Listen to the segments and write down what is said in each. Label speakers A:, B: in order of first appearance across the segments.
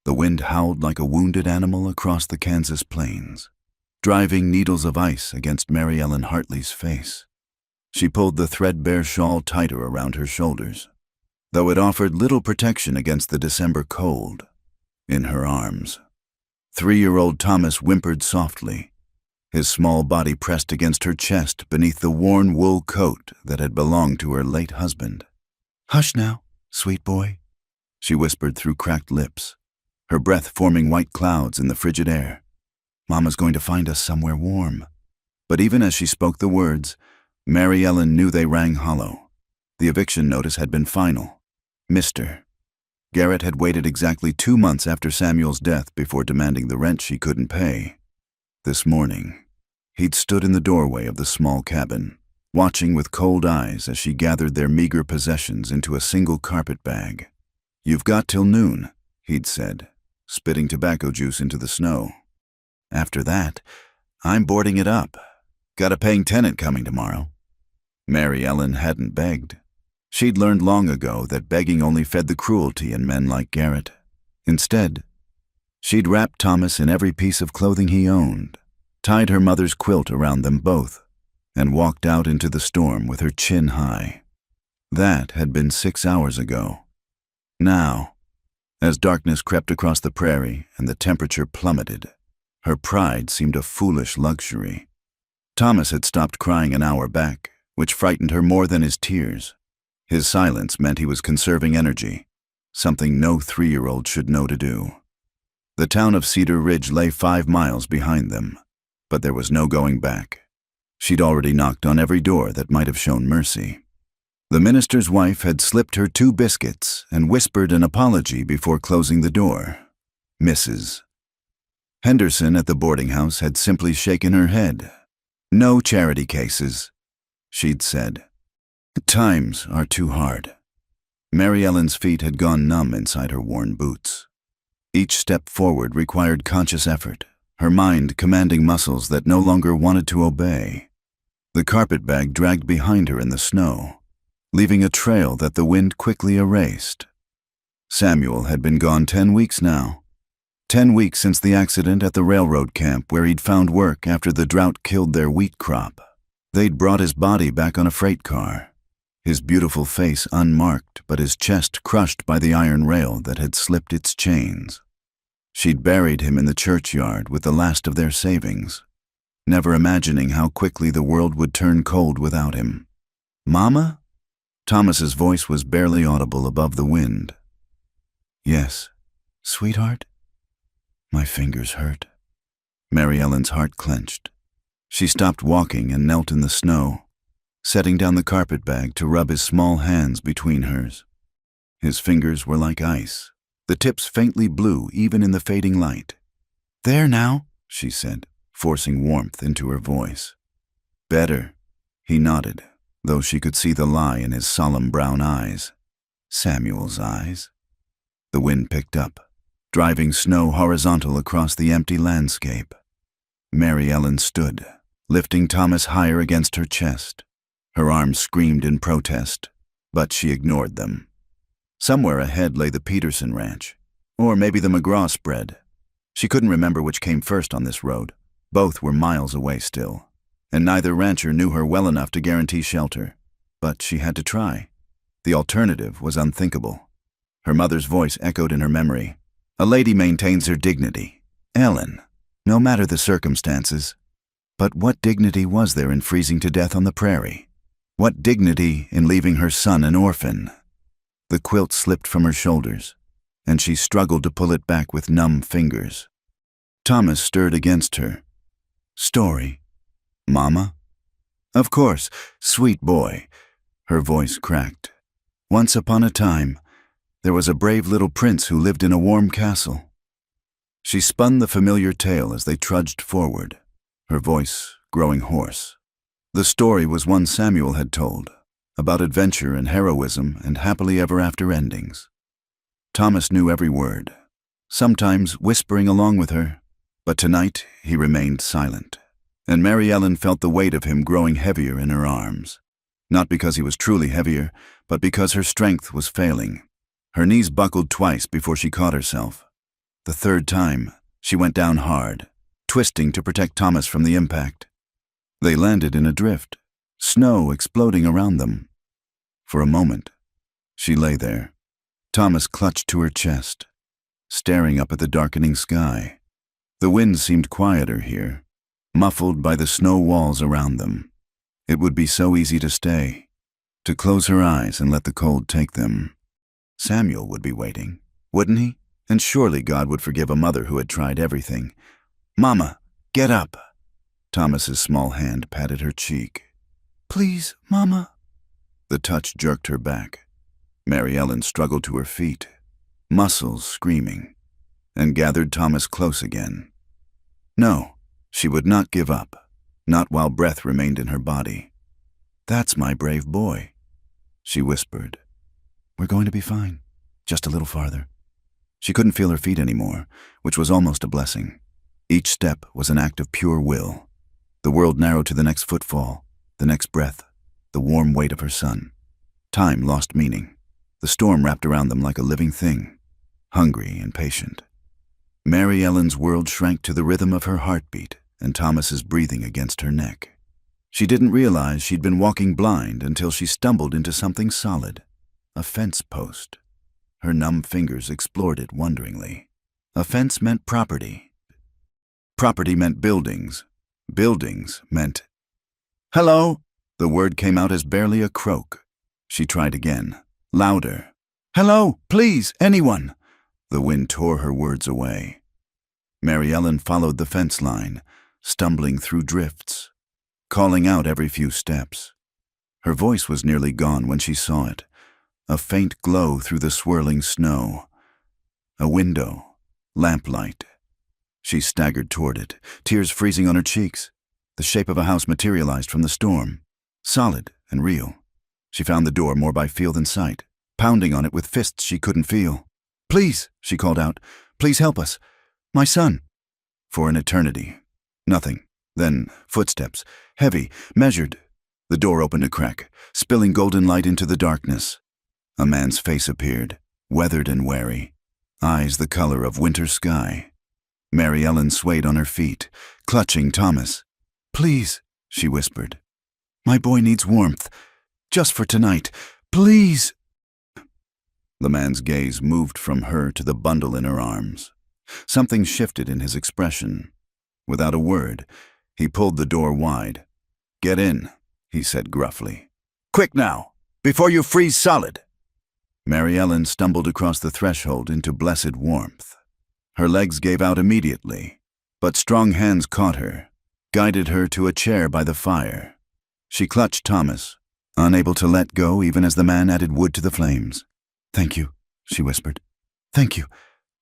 A: The wind howled like a wounded animal across the Kansas plains, driving needles of ice against Mary Ellen Hartley's face. She pulled the threadbare shawl tighter around her shoulders, though it offered little protection against the December cold. In her arms, 3-year-old Thomas whimpered softly, his small body pressed against her chest beneath the worn wool coat that had belonged to her late husband. "Hush now, sweet boy," she whispered through cracked lips, her breath forming white clouds in the frigid air. "Mama's going to find us somewhere warm." But even as she spoke the words, Mary Ellen knew they rang hollow. The eviction notice had been final. Mr. Garrett had waited exactly 2 months after Samuel's death before demanding the rent she couldn't pay. This morning, he'd stood in the doorway of the small cabin, watching with cold eyes as she gathered their meager possessions into a single carpet bag. "You've got till noon," he'd said, spitting tobacco juice into the snow. "After that, I'm boarding it up. Got a paying tenant coming tomorrow." Mary Ellen hadn't begged. She'd learned long ago that begging only fed the cruelty in men like Garrett. Instead, she'd wrapped Thomas in every piece of clothing he owned, tied her mother's quilt around them both, and walked out into the storm with her chin high. That had been 6 hours ago. Now, as darkness crept across the prairie and the temperature plummeted, her pride seemed a foolish luxury. Thomas had stopped crying an hour back, which frightened her more than his tears. His silence meant he was conserving energy, something no 3-year-old should know to do. The town of Cedar Ridge lay 5 miles behind them, but there was no going back. She'd already knocked on every door that might have shown mercy. The minister's wife had slipped her 2 biscuits and whispered an apology before closing the door. Mrs. Henderson at the boarding house had simply shaken her head. "No charity cases," she'd said. "Times are too hard." Mary Ellen's feet had gone numb inside her worn boots. Each step forward required conscious effort, her mind commanding muscles that no longer wanted to obey. The carpetbag dragged behind her in the snow, leaving a trail that the wind quickly erased. Samuel had been gone 10 weeks now. 10 weeks since the accident at the railroad camp where he'd found work after the drought killed their wheat crop. They'd brought his body back on a freight car, his beautiful face unmarked but his chest crushed by the iron rail that had slipped its chains. She'd buried him in the churchyard with the last of their savings, never imagining how quickly the world would turn cold without him. "Mama?" Thomas's voice was barely audible above the wind. "Yes, sweetheart?" "My fingers hurt." Mary Ellen's heart clenched. She stopped walking and knelt in the snow, setting down the carpetbag to rub his small hands between hers. His fingers were like ice, the tips faintly blue even in the fading light. "There now," she said, forcing warmth into her voice. "Better," he nodded, though she could see the lie in his solemn brown eyes. Samuel's eyes. The wind picked up, driving snow horizontal across the empty landscape. Mary Ellen stood, lifting Thomas higher against her chest. Her arms screamed in protest, but she ignored them. Somewhere ahead lay the Peterson Ranch, or maybe the McGraw spread. She couldn't remember which came first on this road. Both were miles away still, and neither rancher knew her well enough to guarantee shelter. But she had to try. The alternative was unthinkable. Her mother's voice echoed in her memory. "A lady maintains her dignity, Ellen, no matter the circumstances." But what dignity was there in freezing to death on the prairie? What dignity in leaving her son an orphan? The quilt slipped from her shoulders, and she struggled to pull it back with numb fingers. Thomas stirred against her. "Story? Mama?" "Of course, sweet boy." Her voice cracked. "Once upon a time, there was a brave little prince who lived in a warm castle." She spun the familiar tale as they trudged forward, her voice growing hoarse. The story was one Samuel had told, about adventure and heroism and happily ever after endings. Thomas knew every word, sometimes whispering along with her, but tonight he remained silent, and Mary Ellen felt the weight of him growing heavier in her arms. Not because he was truly heavier, but because her strength was failing. Her knees buckled twice before she caught herself. The third time, she went down hard, twisting to protect Thomas from the impact. They landed in a drift, snow exploding around them. For a moment, she lay there, Thomas clutched to her chest, staring up at the darkening sky. The wind seemed quieter here, muffled by the snow walls around them. It would be so easy to stay, to close her eyes and let the cold take them. Samuel would be waiting, wouldn't he? And surely God would forgive a mother who had tried everything. "Mama, get up." Thomas's small hand patted her cheek. "Please, Mama." The touch jerked her back. Mary Ellen struggled to her feet, muscles screaming, and gathered Thomas close again. No, she would not give up, not while breath remained in her body. "That's my brave boy," she whispered. "We're going to be fine, just a little farther." She couldn't feel her feet anymore, which was almost a blessing. Each step was an act of pure will. The world narrowed to the next footfall, the next breath, the warm weight of her son. Time lost meaning. The storm wrapped around them like a living thing, hungry and patient. Mary Ellen's world shrank to the rhythm of her heartbeat and Thomas's breathing against her neck. She didn't realize she'd been walking blind until she stumbled into something solid, a fence post. Her numb fingers explored it wonderingly. A fence meant property. Property meant buildings. Buildings meant... "Hello!" The word came out as barely a croak. She tried again, louder. "Hello, please, anyone!" The wind tore her words away. Mary Ellen followed the fence line, stumbling through drifts, calling out every few steps. Her voice was nearly gone when she saw it, a faint glow through the swirling snow. A window, lamplight. She staggered toward it, tears freezing on her cheeks. The shape of a house materialized from the storm, solid and real. She found the door more by feel than sight, pounding on it with fists she couldn't feel. "Please," she called out, "please help us. My son." For an eternity. Nothing. Then footsteps, heavy, measured. The door opened a crack, spilling golden light into the darkness. A man's face appeared, weathered and wary, eyes the color of winter sky. Mary Ellen swayed on her feet, clutching Thomas. "Please," she whispered. "My boy needs warmth. Just for tonight. Please." The man's gaze moved from her to the bundle in her arms. Something shifted in his expression. Without a word, he pulled the door wide. "Get in," he said gruffly. "Quick now, before you freeze solid." Mary Ellen stumbled across the threshold into blessed warmth. Her legs gave out immediately, but strong hands caught her, guided her to a chair by the fire. She clutched Thomas, unable to let go even as the man added wood to the flames. "Thank you," she whispered. "Thank you."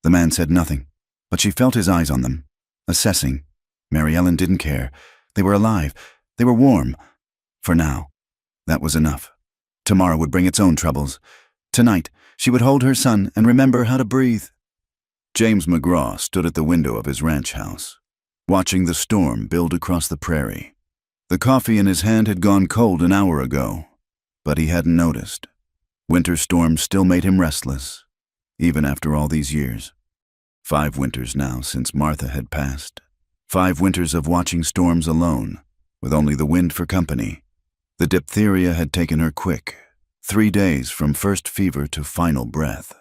A: The man said nothing, but she felt his eyes on them, assessing. Mary Ellen didn't care. They were alive. They were warm. For now, that was enough. Tomorrow would bring its own troubles. Tonight, she would hold her son and remember how to breathe. James McGraw stood at the window of his ranch house, watching the storm build across the prairie. The coffee in his hand had gone cold an hour ago, but he hadn't noticed. Winter storms still made him restless, even after all these years. 5 winters now since Martha had passed. 5 winters of watching storms alone, with only the wind for company. The diphtheria had taken her quick, 3 days from first fever to final breath.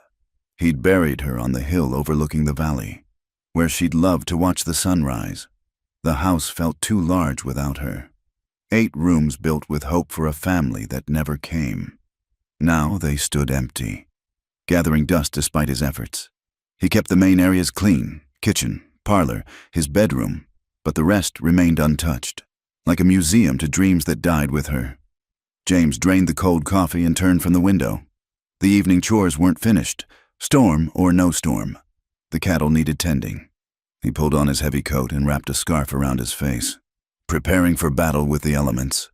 A: He'd buried her on the hill overlooking the valley, where she'd loved to watch the sunrise. The house felt too large without her. 8 rooms built with hope for a family that never came. Now they stood empty, gathering dust despite his efforts. He kept the main areas clean, kitchen, parlor, his bedroom, but the rest remained untouched, like a museum to dreams that died with her. James drained the cold coffee and turned from the window. The evening chores weren't finished, storm or no storm. The cattle needed tending. He pulled on his heavy coat and wrapped a scarf around his face, preparing for battle with the elements.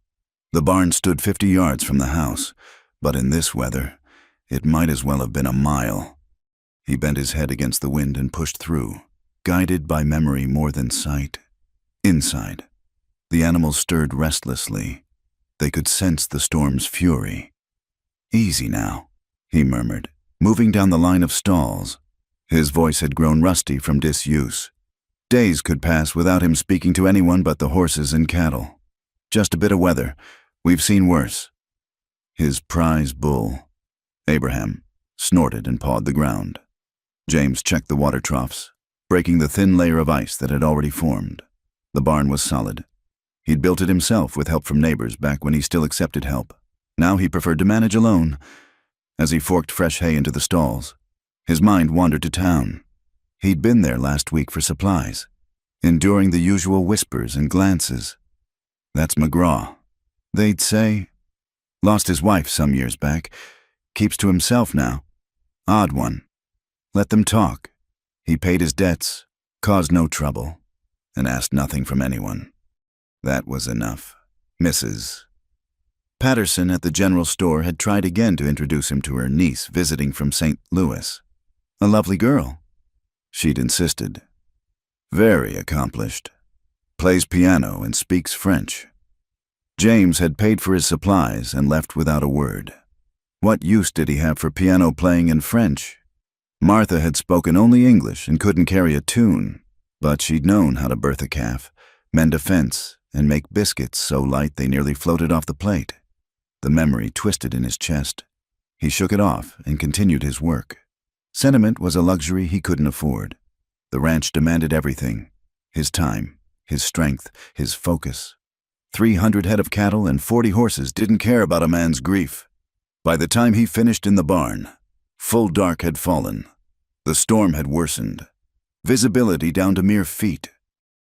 A: The barn stood 50 yards from the house, but in this weather, it might as well have been a mile. He bent his head against the wind and pushed through, guided by memory more than sight. Inside, the animals stirred restlessly. They could sense the storm's fury. "Easy now," he murmured, moving down the line of stalls. His voice had grown rusty from disuse. Days could pass without him speaking to anyone but the horses and cattle. Just a bit of weather. We've seen worse. His prize bull, Abraham, snorted and pawed the ground. James checked the water troughs, breaking the thin layer of ice that had already formed. The barn was solid. He'd built it himself with help from neighbors back when he still accepted help. Now he preferred to manage alone. As he forked fresh hay into the stalls, his mind wandered to town. He'd been there last week for supplies, enduring the usual whispers and glances. That's McGraw. They'd say, lost his wife some years back, keeps to himself now. Odd one. Let them talk. He paid his debts, caused no trouble, and asked nothing from anyone. That was enough. Mrs. Patterson at the general store had tried again to introduce him to her niece visiting from St. Louis. A lovely girl. She'd insisted. Very accomplished. Plays piano and speaks French. James had paid for his supplies and left without a word. What use did he have for piano playing in French? Martha had spoken only English and couldn't carry a tune, but she'd known how to birth a calf, mend a fence, and make biscuits so light they nearly floated off the plate. The memory twisted in his chest. He shook it off and continued his work. Sentiment was a luxury he couldn't afford. The ranch demanded everything: his time, his strength, his focus. 300 head of cattle and 40 horses didn't care about a man's grief. By the time he finished in the barn, full dark had fallen. The storm had worsened. Visibility down to mere feet.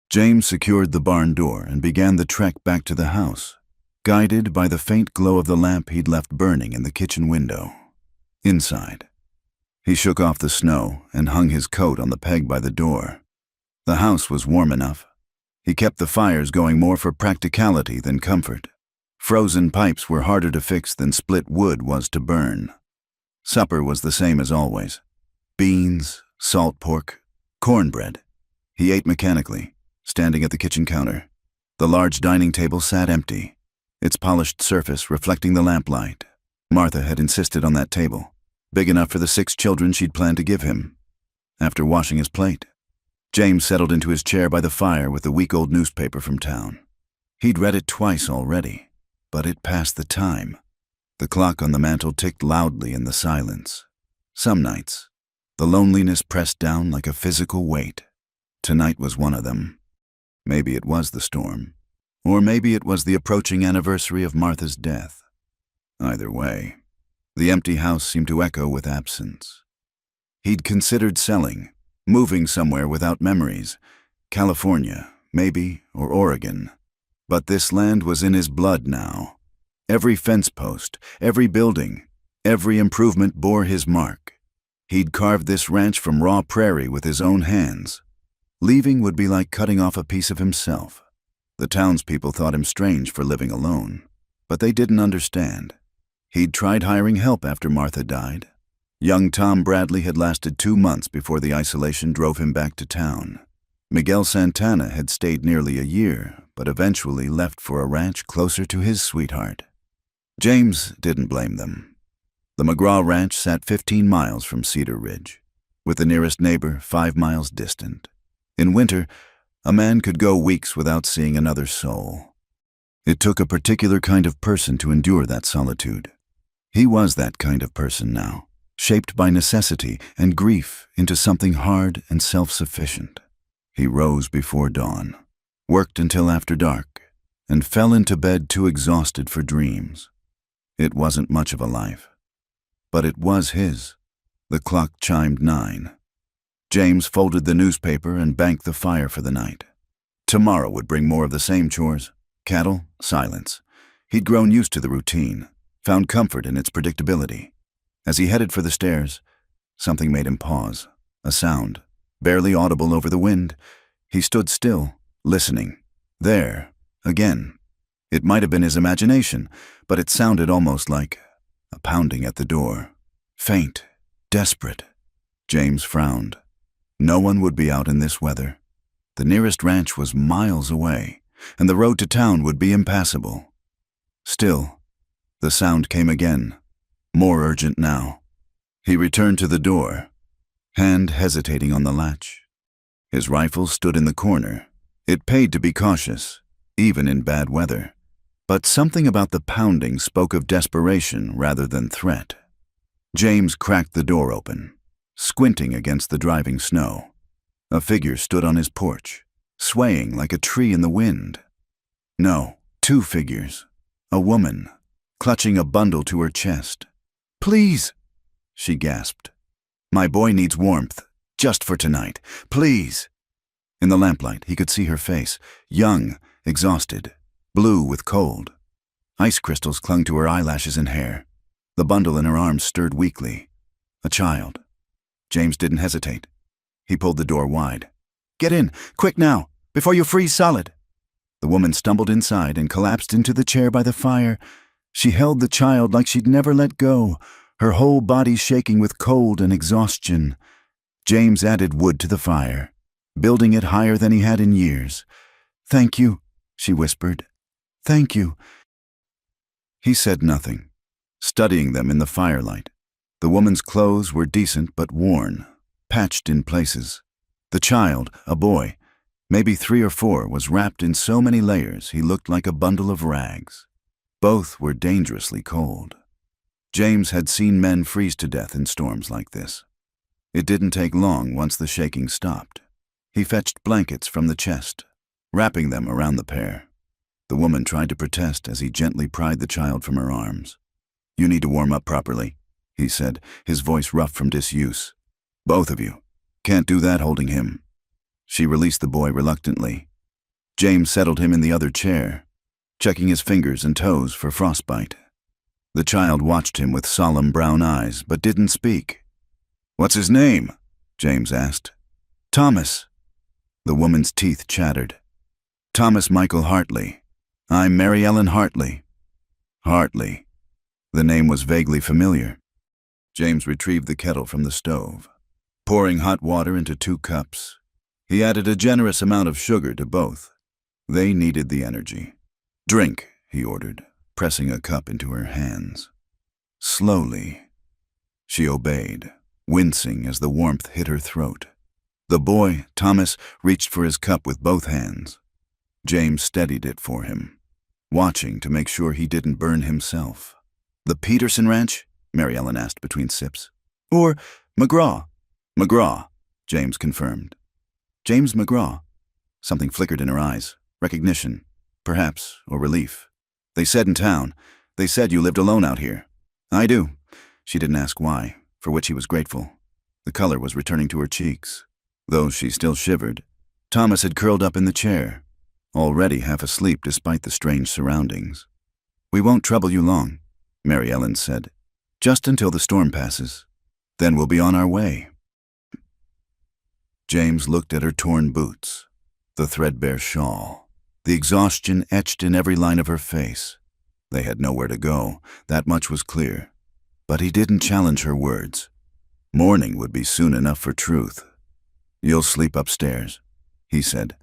A: James secured the barn door and began the trek back to the house, guided by the faint glow of the lamp he'd left burning in the kitchen window. Inside, he shook off the snow and hung his coat on the peg by the door. The house was warm enough. He kept the fires going more for practicality than comfort. Frozen pipes were harder to fix than split wood was to burn. Supper was the same as always. Beans, salt pork, cornbread. He ate mechanically, standing at the kitchen counter. The large dining table sat empty, its polished surface reflecting the lamplight. Martha had insisted on that table, big enough for the 6 children she'd planned to give him. After washing his plate, James settled into his chair by the fire with the week-old newspaper from town. He'd read it twice already, but it passed the time. The clock on the mantel ticked loudly in the silence. Some nights, the loneliness pressed down like a physical weight. Tonight was one of them. Maybe it was the storm, or maybe it was the approaching anniversary of Martha's death. Either way, the empty house seemed to echo with absence. He'd considered selling, moving somewhere without memories. California, maybe, or Oregon. But this land was in his blood now. Every fence post, every building, every improvement bore his mark. He'd carved this ranch from raw prairie with his own hands. Leaving would be like cutting off a piece of himself. The townspeople thought him strange for living alone, but they didn't understand. He'd tried hiring help after Martha died. Young Tom Bradley had lasted 2 months before the isolation drove him back to town. Miguel Santana had stayed nearly a year, but eventually left for a ranch closer to his sweetheart. James didn't blame them. The McGraw Ranch sat 15 miles from Cedar Ridge, with the nearest neighbor 5 miles distant. In winter, a man could go weeks without seeing another soul. It took a particular kind of person to endure that solitude. He was that kind of person now, shaped by necessity and grief into something hard and self-sufficient. He rose before dawn, worked until after dark, and fell into bed too exhausted for dreams. It wasn't much of a life, but it was his. The clock chimed 9. James folded the newspaper and banked the fire for the night. Tomorrow would bring more of the same chores. Cattle, silence. He'd grown used to the routine, found comfort in its predictability. As he headed for the stairs, something made him pause. A sound, barely audible over the wind. He stood still, listening. There, again. It might have been his imagination, but it sounded almost like a pounding at the door. Faint, desperate. James frowned. No one would be out in this weather. The nearest ranch was miles away, and the road to town would be impassable. Still, the sound came again, more urgent now. He returned to the door. hand hesitating on the latch. His rifle stood in the corner. It paid to be cautious, even in bad weather. But something about the pounding spoke of desperation rather than threat. James cracked the door open, squinting against the driving snow. A figure stood on his porch, swaying like a tree in the wind. No, two figures. A woman, clutching a bundle to her chest. "Please," she gasped. "My boy needs warmth, just for tonight. Please." In the lamplight, he could see her face, young, exhausted, blue with cold. Ice crystals clung to her eyelashes and hair. The bundle in her arms stirred weakly. A child. James didn't hesitate. He pulled the door wide. "Get in, quick now, before you freeze solid." The woman stumbled inside and collapsed into the chair by the fire. She held the child like she'd never let go, her whole body shaking with cold and exhaustion. James added wood to the fire, building it higher than he had in years. "Thank you," she whispered. "Thank you." He said nothing, studying them in the firelight. The woman's clothes were decent but worn, patched in places. The child, a boy, maybe 3 or 4, was wrapped in so many layers he looked like a bundle of rags. Both were dangerously cold. James had seen men freeze to death in storms like this. It didn't take long once the shaking stopped. He fetched blankets from the chest, wrapping them around the pair. The woman tried to protest as he gently pried the child from her arms. "You need to warm up properly," he said, his voice rough from disuse. "Both of you. Can't do that holding him." She released the boy reluctantly. James settled him in the other chair, checking his fingers and toes for frostbite. The child watched him with solemn brown eyes, but didn't speak. "What's his name?" James asked. "Thomas." The woman's teeth chattered. "Thomas Michael Hartley. I'm Mary Ellen Hartley." Hartley. The name was vaguely familiar. James retrieved the kettle from the stove, pouring hot water into 2 cups. He added a generous amount of sugar to both. They needed the energy. "Drink," he ordered, pressing a cup into her hands. Slowly. She obeyed, wincing as the warmth hit her throat. The boy, Thomas, reached for his cup with both hands. James steadied it for him, watching to make sure he didn't burn himself. "The Peterson Ranch?" Mary Ellen asked between sips. "Or McGraw?" "McGraw," James confirmed. "James McGraw." Something flickered in her eyes. Recognition, perhaps, or relief. "They said in town. They said you lived alone out here." "I do." She didn't ask why, for which he was grateful. The color was returning to her cheeks. Though she still shivered, Thomas had curled up in the chair, already half asleep despite the strange surroundings. "We won't trouble you long," Mary Ellen said. "Just until the storm passes. Then we'll be on our way." James looked at her torn boots, the threadbare shawl, the exhaustion etched in every line of her face. They had nowhere to go, that much was clear. But he didn't challenge her words. Morning would be soon enough for truth. "You'll sleep upstairs," he said.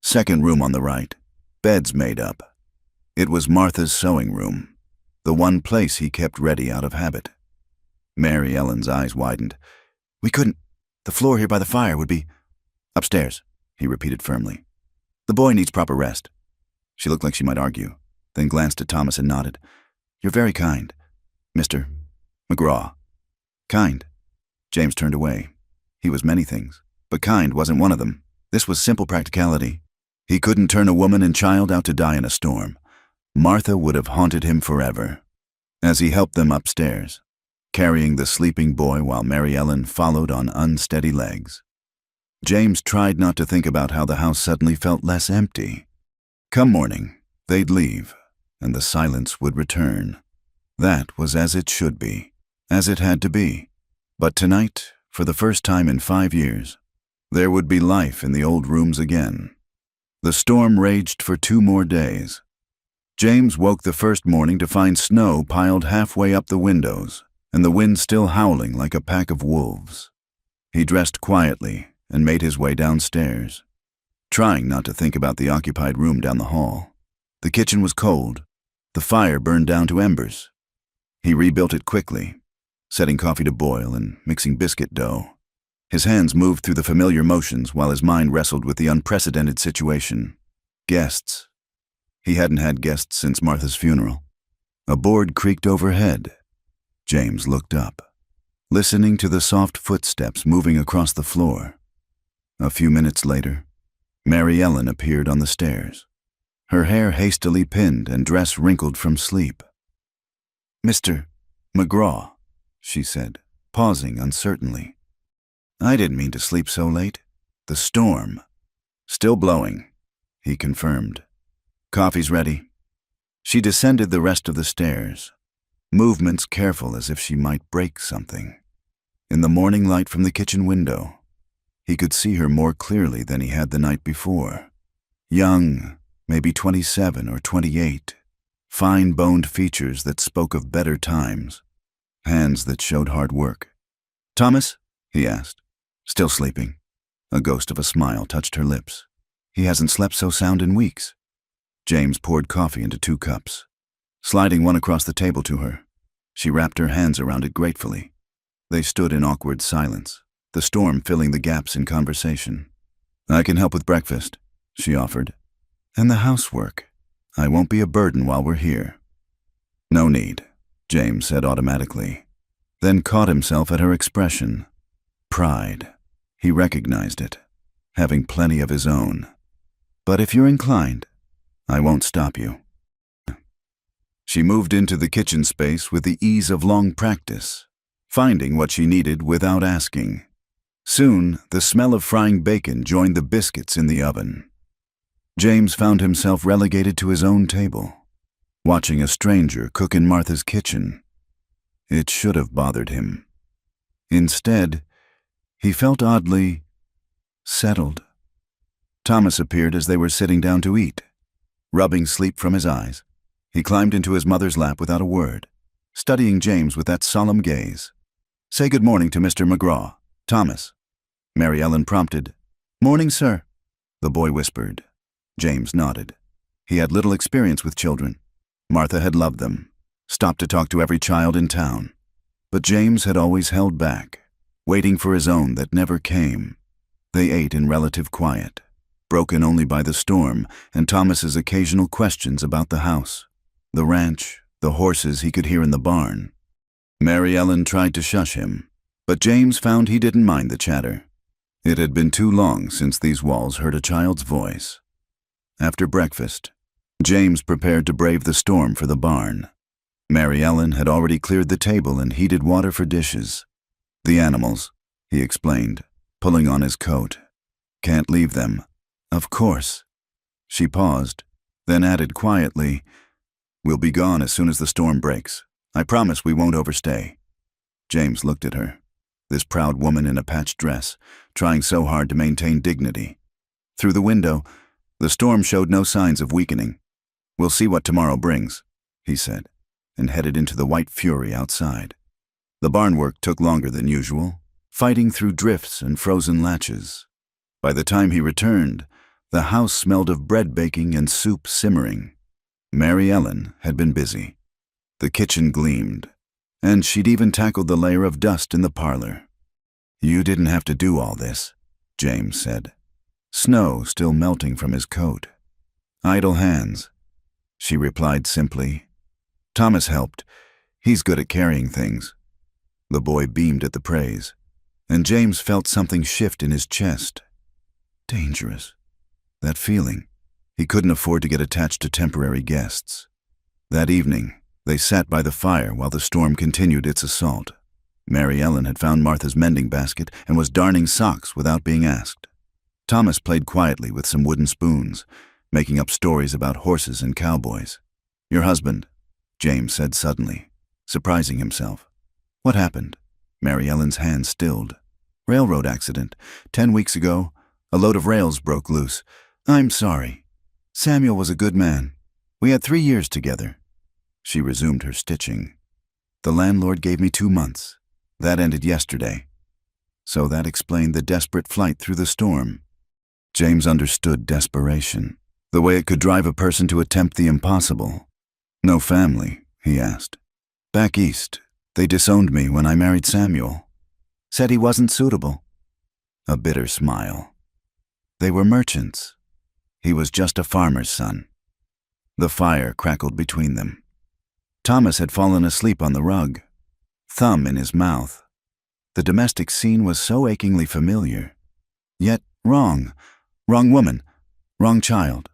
A: "Second room on the right. Bed's made up." It was Martha's sewing room, the one place he kept ready out of habit. Mary Ellen's eyes widened. "We couldn't. The floor here by the fire would be—" "Upstairs," he repeated firmly. "The boy needs proper rest." She looked like she might argue, then glanced at Thomas and nodded. "You're very kind, Mr. McGraw." "Kind?" James turned away. He was many things, but kind wasn't one of them. This was simple practicality. He couldn't turn a woman and child out to die in a storm. Martha would have haunted him forever. As he helped them upstairs, carrying the sleeping boy while Mary Ellen followed on unsteady legs, James tried not to think about how the house suddenly felt less empty. Come morning, they'd leave, and the silence would return. That was as it should be, as it had to be. But tonight, for the first time in 5 years, there would be life in the old rooms again. The storm raged for 2 more days. James woke the first morning to find snow piled halfway up the windows, and the wind still howling like a pack of wolves. He dressed quietly and made his way downstairs, trying not to think about the occupied room down the hall. The kitchen was cold. The fire burned down to embers. He rebuilt it quickly, setting coffee to boil and mixing biscuit dough. His hands moved through the familiar motions while his mind wrestled with the unprecedented situation. Guests. He hadn't had guests since Martha's funeral. A board creaked overhead. James looked up, listening to the soft footsteps moving across the floor. A few minutes later, Mary Ellen appeared on the stairs, her hair hastily pinned and dress wrinkled from sleep. "Mr. McGraw," she said, pausing uncertainly. "I didn't mean to sleep so late. The storm." "Still blowing," he confirmed. "Coffee's ready." She descended the rest of the stairs, movements careful as if she might break something. In the morning light from the kitchen window, he could see her more clearly than he had the night before. Young, maybe 27 or 28, fine-boned features that spoke of better times, hands that showed hard work. "Thomas?" he asked. "Still sleeping." A ghost of a smile touched her lips. "He hasn't slept so sound in weeks." James poured coffee into 2 cups, sliding one across the table to her. She wrapped her hands around it gratefully. They stood in awkward silence, the storm filling the gaps in conversation. "I can help with breakfast," she offered. "And the housework. I won't be a burden while we're here." "No need," James said automatically, then caught himself at her expression. Pride. He recognized it, having plenty of his own. "But if you're inclined, I won't stop you." She moved into the kitchen space with the ease of long practice, finding what she needed without asking. Soon, the smell of frying bacon joined the biscuits in the oven. James found himself relegated to his own table, watching a stranger cook in Martha's kitchen. It should have bothered him. Instead, he felt oddly settled. Thomas appeared as they were sitting down to eat. Rubbing sleep from his eyes, he climbed into his mother's lap without a word, studying James with that solemn gaze. "Say good morning to Mr. McGraw, Thomas," Mary Ellen prompted. "Morning, sir," the boy whispered. James nodded. He had little experience with children. Martha had loved them, stopped to talk to every child in town. But James had always held back, waiting for his own that never came. They ate in relative quiet, broken only by the storm and Thomas's occasional questions about the house, the ranch, the horses he could hear in the barn. Mary Ellen tried to shush him, but James found he didn't mind the chatter. It had been too long since these walls heard a child's voice. After breakfast, James prepared to brave the storm for the barn. Mary Ellen had already cleared the table and heated water for dishes. "The animals," he explained, pulling on his coat. "Can't leave them." "Of course." She paused, then added quietly, "We'll be gone as soon as the storm breaks. I promise we won't overstay." James looked at her, this proud woman in a patched dress, trying so hard to maintain dignity. Through the window, the storm showed no signs of weakening. "We'll see what tomorrow brings," he said, and headed into the white fury outside. The barn work took longer than usual, fighting through drifts and frozen latches. By the time he returned, the house smelled of bread baking and soup simmering. Mary Ellen had been busy. The kitchen gleamed, and she'd even tackled the layer of dust in the parlor. "You didn't have to do all this," James said, snow still melting from his coat. "Idle hands," she replied simply. "Thomas helped. He's good at carrying things." The boy beamed at the praise, and James felt something shift in his chest. Dangerous. That feeling. He couldn't afford to get attached to temporary guests. That evening, they sat by the fire while the storm continued its assault. Mary Ellen had found Martha's mending basket and was darning socks without being asked. Thomas played quietly with some wooden spoons, making up stories about horses and cowboys. "Your husband," James said suddenly, surprising himself. "What happened?" Mary Ellen's hand stilled. "Railroad accident. 10 weeks ago, a load of rails broke loose. I'm sorry. Samuel was a good man. We had 3 years together." She resumed her stitching. "The landlord gave me 2 months. That ended yesterday." So that explained the desperate flight through the storm. James understood desperation, the way it could drive a person to attempt the impossible. "No family?" he asked. "Back east. They disowned me when I married Samuel. Said he wasn't suitable." A bitter smile. They were merchants. He was just a farmer's son. The fire crackled between them. Thomas had fallen asleep on the rug, thumb in his mouth. The domestic scene was so achingly familiar. Yet wrong. Wrong woman. Wrong child.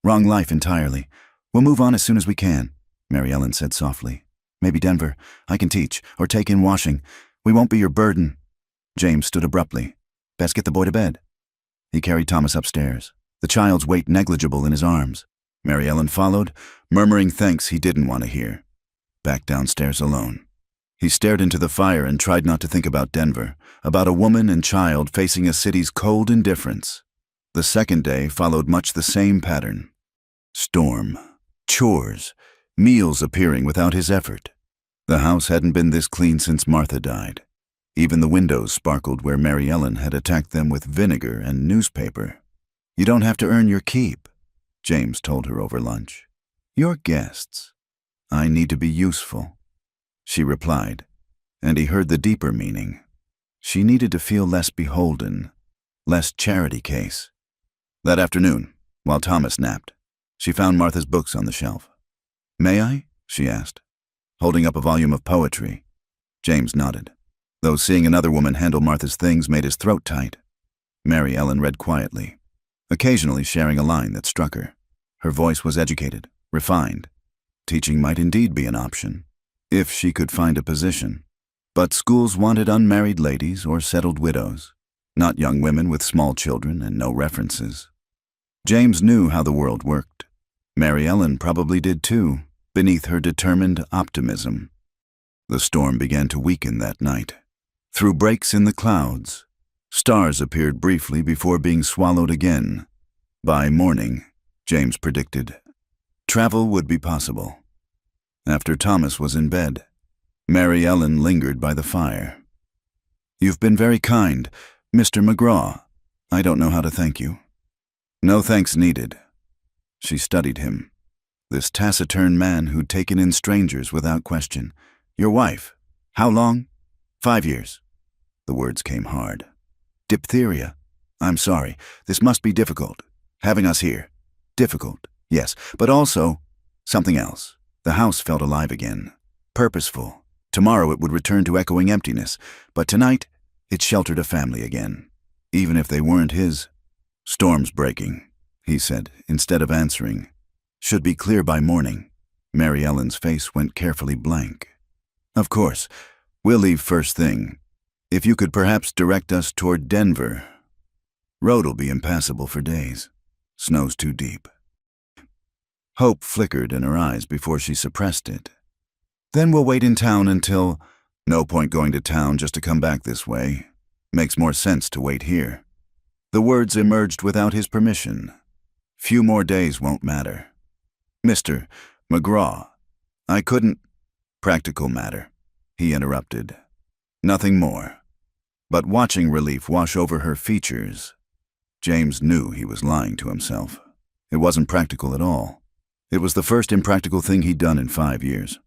A: Wrong life entirely. We'll move on as soon as we can, Mary Ellen said softly. Maybe Denver. I can teach, or take in washing. We won't be your burden. James stood abruptly. Best get the boy to bed. He carried Thomas upstairs, the child's weight negligible in his arms. Mary Ellen followed, murmuring thanks he didn't want to hear. Back downstairs alone. He stared into the fire and tried not to think about Denver, about a woman and child facing a city's cold indifference. The second day followed much the same pattern. Storm, chores, meals appearing without his effort. The house hadn't been this clean since Martha died. Even the windows sparkled where Mary Ellen had attacked them with vinegar and newspaper. You don't have to earn your keep, James told her over lunch. You're guests. I need to be useful, she replied, and he heard the deeper meaning. She needed to feel less beholden, less charity case. That afternoon, while Thomas napped, she found Martha's books on the shelf. May I? She asked, holding up a volume of poetry. James nodded, though seeing another woman handle Martha's things made his throat tight. Mary Ellen read quietly, occasionally sharing a line that struck her. Her voice was educated, refined. Teaching might indeed be an option, if she could find a position. But schools wanted unmarried ladies or settled widows, not young women with small children and no references. James knew how the world worked. Mary Ellen probably did too, beneath her determined optimism. The storm began to weaken that night. Through breaks in the clouds, stars appeared briefly before being swallowed again. By morning, James predicted, travel would be possible. After Thomas was in bed, Mary Ellen lingered by the fire. You've been very kind, Mr. McGraw. I don't know how to thank you. No thanks needed. She studied him, this taciturn man who'd taken in strangers without question. Your wife. How long? 5 years. The words came hard. Diphtheria. I'm sorry. This must be difficult. Having us here. Difficult, yes, but also something else. The house felt alive again. Purposeful. Tomorrow it would return to echoing emptiness, but tonight it sheltered a family again, even if they weren't his. Storm's breaking, he said, instead of answering. Should be clear by morning. Mary Ellen's face went carefully blank. Of course, we'll leave first thing. If you could perhaps direct us toward Denver. Road'll be impassable for days. Snow's too deep. Hope flickered in her eyes before she suppressed it. Then we'll wait in town until... No point going to town just to come back this way. Makes more sense to wait here. The words emerged without his permission. Few more days won't matter. Mr. McGraw, I couldn't... Practical matter, he interrupted. Nothing more. But watching relief wash over her features, James knew he was lying to himself. It wasn't practical at all. It was the first impractical thing he'd done in 5 years.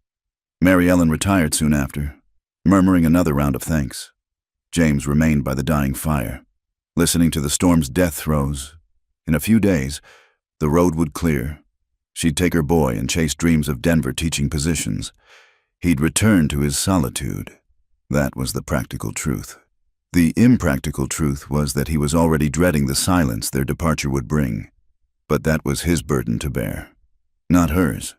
A: Mary Ellen retired soon after, murmuring another round of thanks. James remained by the dying fire, listening to the storm's death throes. In a few days, the road would clear. She'd take her boy and chase dreams of Denver teaching positions. He'd return to his solitude. That was the practical truth. The impractical truth was that he was already dreading the silence their departure would bring. But that was his burden to bear, not hers.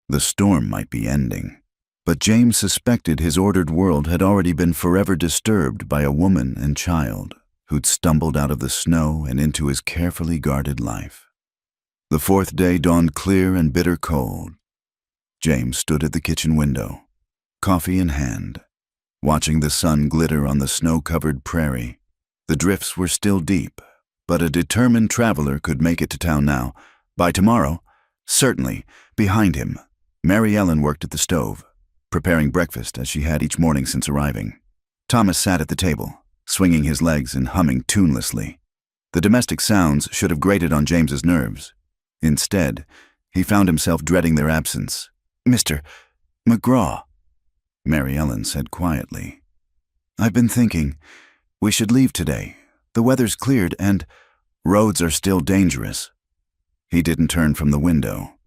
A: The storm might be ending, but James suspected his ordered world had already been forever disturbed by a woman and child who'd stumbled out of the snow and into his carefully guarded life. The fourth day dawned clear and bitter cold. James stood at the kitchen window, coffee in hand, watching the sun glitter on the snow-covered prairie. The drifts were still deep, but a determined traveler could make it to town now. By tomorrow, certainly. Behind him, Mary Ellen worked at the stove, preparing breakfast as she had each morning since arriving. Thomas sat at the table, swinging his legs and humming tunelessly. The domestic sounds should have grated on James's nerves. Instead, he found himself dreading their absence. Mr. McGraw, Mary Ellen said quietly. I've been thinking, we should leave today. The weather's cleared and roads are still dangerous." He didn't turn from the window.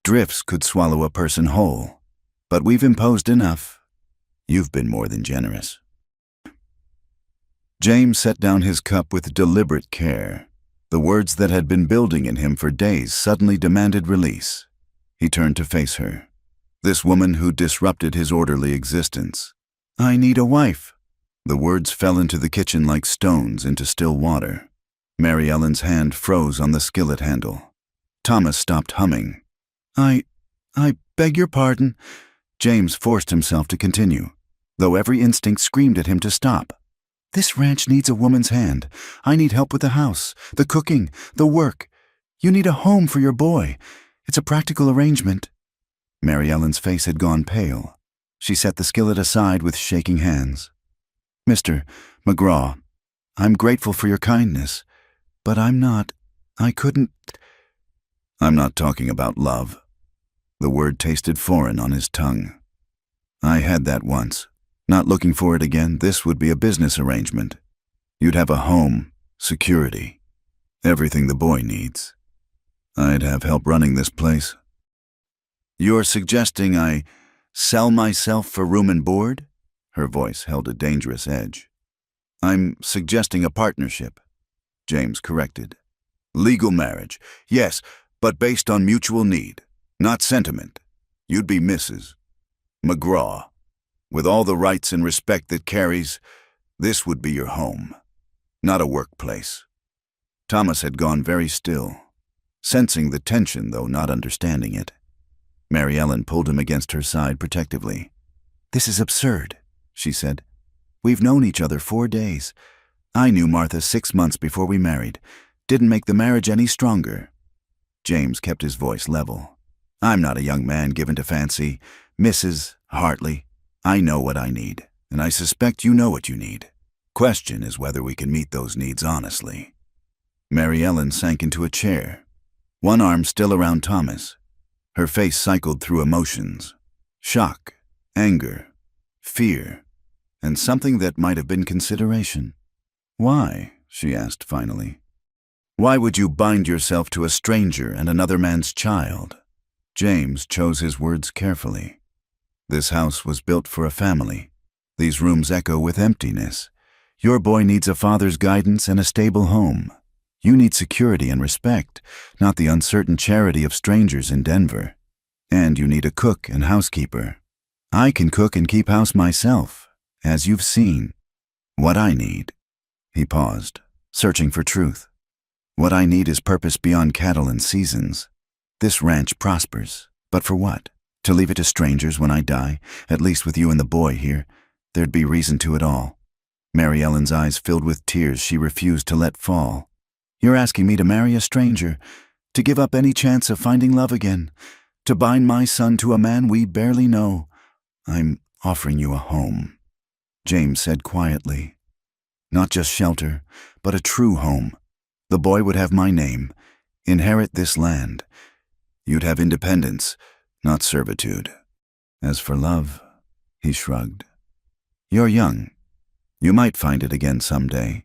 A: "Drifts could swallow a person whole, but we've imposed enough. You've been more than generous." James set down his cup with deliberate care. The words that had been building in him for days suddenly demanded release. He turned to face her, this woman who disrupted his orderly existence. "I need a wife." The words fell into the kitchen like stones into still water. Mary Ellen's hand froze on the skillet handle. Thomas stopped humming. I beg your pardon." James forced himself to continue, though every instinct screamed at him to stop. "This ranch needs a woman's hand. I need help with the house, the cooking, the work. You need a home for your boy. It's a practical arrangement." Mary Ellen's face had gone pale. She set the skillet aside with shaking hands. "Mr. McGraw, I'm grateful for your kindness, but I couldn't." "I'm not talking about love." The word tasted foreign on his tongue. "I had that once. Not looking for it again. This would be a business arrangement. You'd have a home, security, everything the boy needs. I'd have help running this place." "You're suggesting I sell myself for room and board?" Her voice held a dangerous edge. "I'm suggesting a partnership," James corrected. "Legal marriage, yes, but based on mutual need, not sentiment. You'd be Mrs. McGraw. With all the rights and respect that carries, this would be your home, not a workplace." Thomas had gone very still, sensing the tension though not understanding it. Mary Ellen pulled him against her side protectively. "This is absurd," she said. "We've known each other 4 days. I knew Martha 6 months before we married. Didn't make the marriage any stronger." James kept his voice level. "I'm not a young man given to fancy. Mrs. Hartley, I know what I need, and I suspect you know what you need. Question is whether we can meet those needs honestly." Mary Ellen sank into a chair, one arm still around Thomas. Her face cycled through emotions: shock, anger, fear, and something that might have been consideration. "Why?" she asked finally. "Why would you bind yourself to a stranger and another man's child?" James chose his words carefully. "This house was built for a family. These rooms echo with emptiness. Your boy needs a father's guidance and a stable home. You need security and respect, not the uncertain charity of strangers in Denver. And you need a cook and housekeeper. I can cook and keep house myself, as you've seen. What I need..." He paused, searching for truth. "What I need is purpose beyond cattle and seasons. This ranch prospers, but for what? To leave it to strangers when I die, at least with you and the boy here. There'd be reason to it all." Mary Ellen's eyes filled with tears she refused to let fall. "You're asking me to marry a stranger, to give up any chance of finding love again, to bind my son to a man we barely know. I'm offering you a home," James said quietly. "Not just shelter, but a true home. The boy would have my name, inherit this land. You'd have independence, not servitude. As for love," he shrugged. "You're young. You might find it again someday.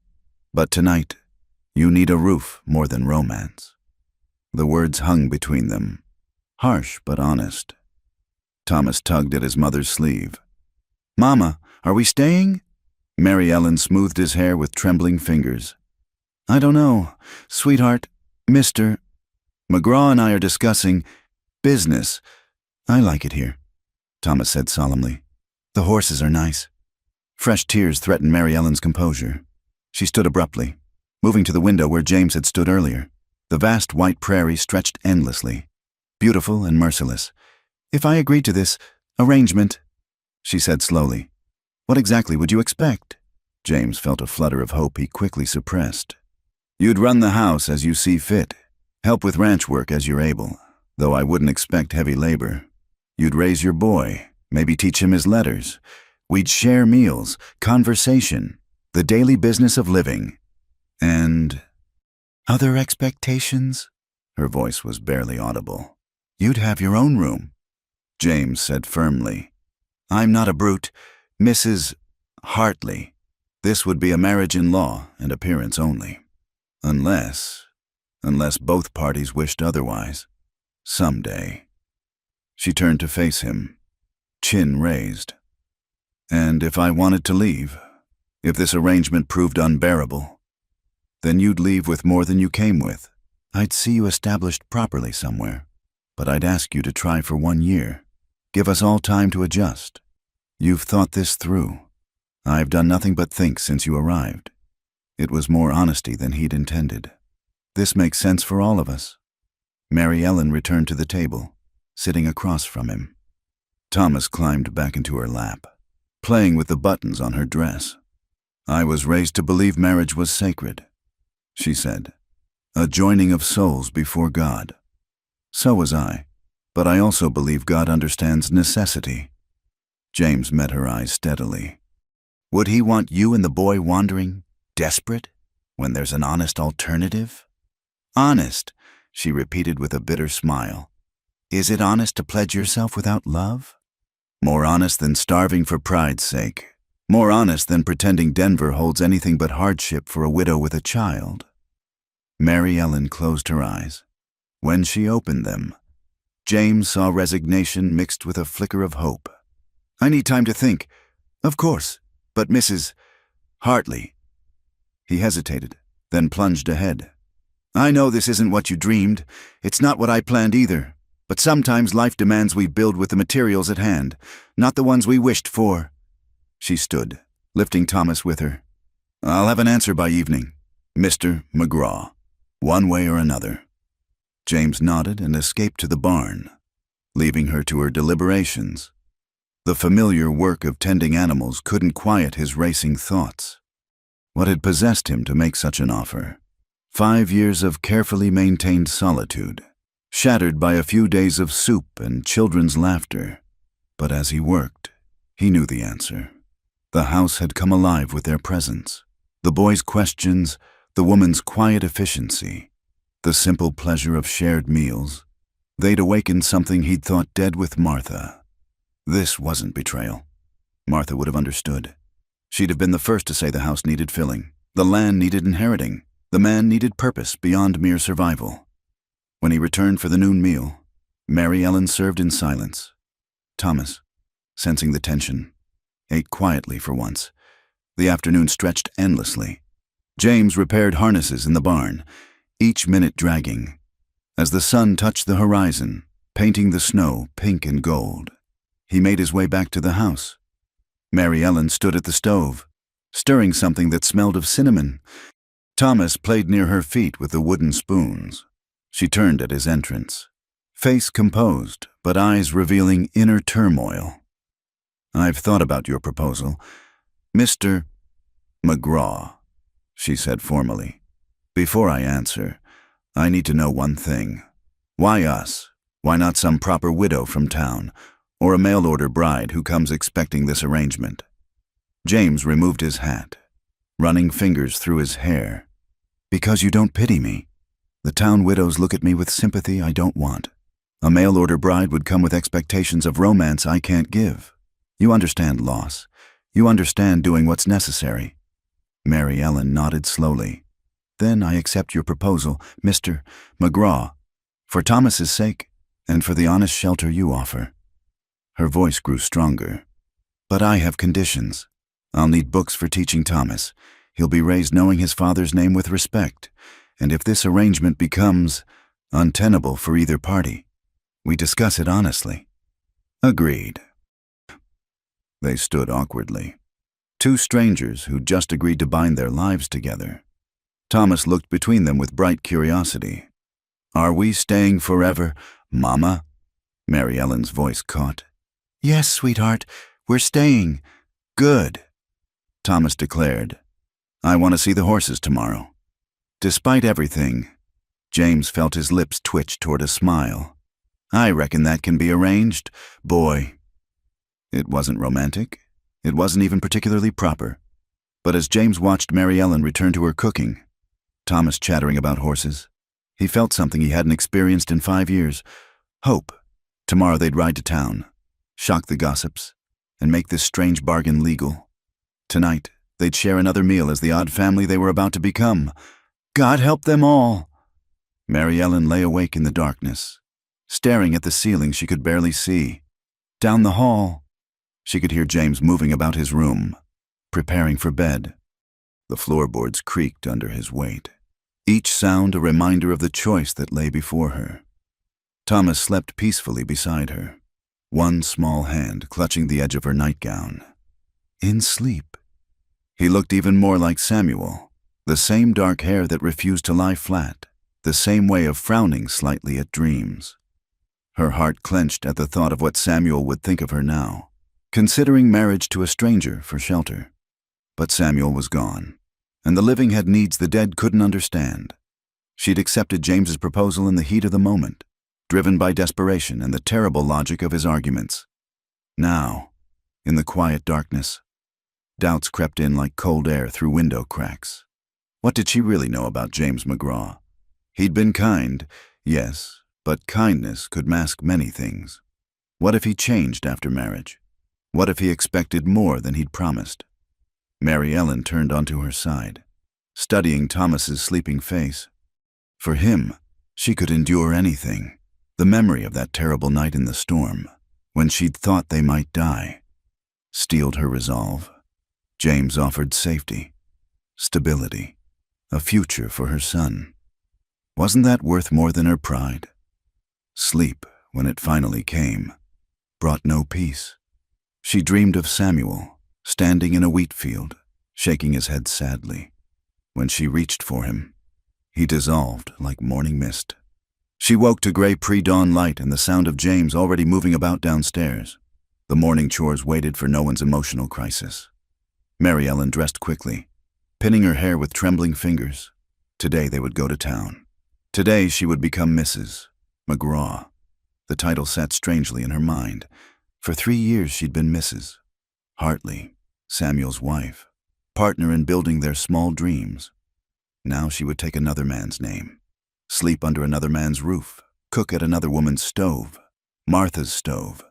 A: But tonight, you need a roof more than romance." The words hung between them, harsh but honest. Thomas tugged at his mother's sleeve. "Mama, are we staying?" Mary Ellen smoothed his hair with trembling fingers. "I don't know, sweetheart. Mr. McGraw and I are discussing business. I like it here," Thomas said solemnly. "The horses are nice." Fresh tears threatened Mary Ellen's composure. She stood abruptly, moving to the window where James had stood earlier. The vast white prairie stretched endlessly, beautiful and merciless. "If I agreed to this arrangement," she said slowly, "what exactly would you expect?" James felt a flutter of hope he quickly suppressed. "You'd run the house as you see fit, help with ranch work as you're able, though I wouldn't expect heavy labor. You'd raise your boy, maybe teach him his letters. We'd share meals, conversation, the daily business of living. And other expectations?" Her voice was barely audible. "You'd have your own room," James said firmly. "I'm not a brute. Mrs. Hartley. This would be a marriage in law and appearance only. Unless both parties wished otherwise. Someday. She turned to face him, chin raised. And if I wanted to leave, if this arrangement proved unbearable, then you'd leave with more than you came with. I'd see you established properly somewhere, but I'd ask you to try for 1 year. Give us all time to adjust. You've thought this through. I've done nothing but think since you arrived. It was more honesty than he'd intended. This makes sense for all of us. Mary Ellen returned to the table, sitting across from him. Thomas climbed back into her lap, playing with the buttons on her dress. I was raised to believe marriage was sacred, she said. A joining of souls before God. So was I, but I also believe God understands necessity. James met her eyes steadily. Would he want you and the boy wandering, desperate, when there's an honest alternative? Honest, she repeated with a bitter smile. Is it honest to pledge yourself without love? More honest than starving for pride's sake. More honest than pretending Denver holds anything but hardship for a widow with a child. Mary Ellen closed her eyes. When she opened them, James saw resignation mixed with a flicker of hope. I need time to think. Of course, but Mrs. Hartley. He hesitated, then plunged ahead. I know this isn't what you dreamed. It's not what I planned either. But sometimes life demands we build with the materials at hand, not the ones we wished for. She stood, lifting Thomas with her. I'll have an answer by evening, Mr. McGraw, one way or another. James nodded and escaped to the barn, leaving her to her deliberations. The familiar work of tending animals couldn't quiet his racing thoughts. What had possessed him to make such an offer? 5 years of carefully maintained solitude, shattered by a few days of soup and children's laughter. But as he worked, he knew the answer. The house had come alive with their presence. The boy's questions, the woman's quiet efficiency, the simple pleasure of shared meals. They'd awakened something he'd thought dead with Martha. This wasn't betrayal. Martha would have understood. She'd have been the first to say the house needed filling, the land needed inheriting, the man needed purpose beyond mere survival. When he returned for the noon meal, Mary Ellen served in silence. Thomas, sensing the tension, ate quietly for once. The afternoon stretched endlessly. James repaired harnesses in the barn, each minute dragging, as the sun touched the horizon, painting the snow pink and gold. He made his way back to the house. Mary Ellen stood at the stove, stirring something that smelled of cinnamon. Thomas played near her feet with the wooden spoons. She turned at his entrance, face composed, but eyes revealing inner turmoil. I've thought about your proposal, Mr. McGraw, she said formally. Before I answer, I need to know one thing. Why us? Why not some proper widow from town, or a mail-order bride who comes expecting this arrangement? James removed his hat, running fingers through his hair. Because you don't pity me. The town widows look at me with sympathy I don't want. A mail-order bride would come with expectations of romance I can't give. You understand loss. You understand doing what's necessary. Mary Ellen nodded slowly. Then I accept your proposal, Mr. McGraw, for Thomas's sake and for the honest shelter you offer. Her voice grew stronger. But I have conditions. I'll need books for teaching Thomas. He'll be raised knowing his father's name with respect, and if this arrangement becomes untenable for either party, we discuss it honestly. Agreed. They stood awkwardly. Two strangers who'd just agreed to bind their lives together. Thomas looked between them with bright curiosity. Are we staying forever, Mama? Mary Ellen's voice caught. Yes, sweetheart, we're staying. Good, Thomas declared. I want to see the horses tomorrow. Despite everything, James felt his lips twitch toward a smile. I reckon that can be arranged, boy. It wasn't romantic. It wasn't even particularly proper. But as James watched Mary Ellen return to her cooking, Thomas chattering about horses, he felt something he hadn't experienced in 5 years. Hope. Tomorrow they'd ride to town, shock the gossips, and make this strange bargain legal. Tonight, They'd share another meal as the odd family they were about to become. God help them all! Mary Ellen lay awake in the darkness, staring at the ceiling she could barely see. Down the hall, she could hear James moving about his room, preparing for bed. The floorboards creaked under his weight, each sound a reminder of the choice that lay before her. Thomas slept peacefully beside her, one small hand clutching the edge of her nightgown. In sleep. He looked even more like Samuel, the same dark hair that refused to lie flat, the same way of frowning slightly at dreams. Her heart clenched at the thought of what Samuel would think of her now, considering marriage to a stranger for shelter. But Samuel was gone, and the living had needs the dead couldn't understand. She'd accepted James's proposal in the heat of the moment, driven by desperation and the terrible logic of his arguments. Now, in the quiet darkness, doubts crept in like cold air through window cracks. What did she really know about James McGraw? He'd been kind, yes, but kindness could mask many things. What if he changed after marriage? What if he expected more than he'd promised? Mary Ellen turned onto her side, studying Thomas's sleeping face. For him, she could endure anything. The memory of that terrible night in the storm, when she'd thought they might die, steeled her resolve. James offered safety, stability, a future for her son. Wasn't that worth more than her pride? Sleep, when it finally came, brought no peace. She dreamed of Samuel, standing in a wheat field, shaking his head sadly. When she reached for him, he dissolved like morning mist. She woke to gray pre-dawn light and the sound of James already moving about downstairs. The morning chores waited for no one's emotional crisis. Mary Ellen dressed quickly, pinning her hair with trembling fingers. Today they would go to town. Today she would become Mrs. McGraw. The title sat strangely in her mind. For 3 years she'd been Mrs. Hartley, Samuel's wife, partner in building their small dreams. Now she would take another man's name, sleep under another man's roof, cook at another woman's stove, Martha's stove.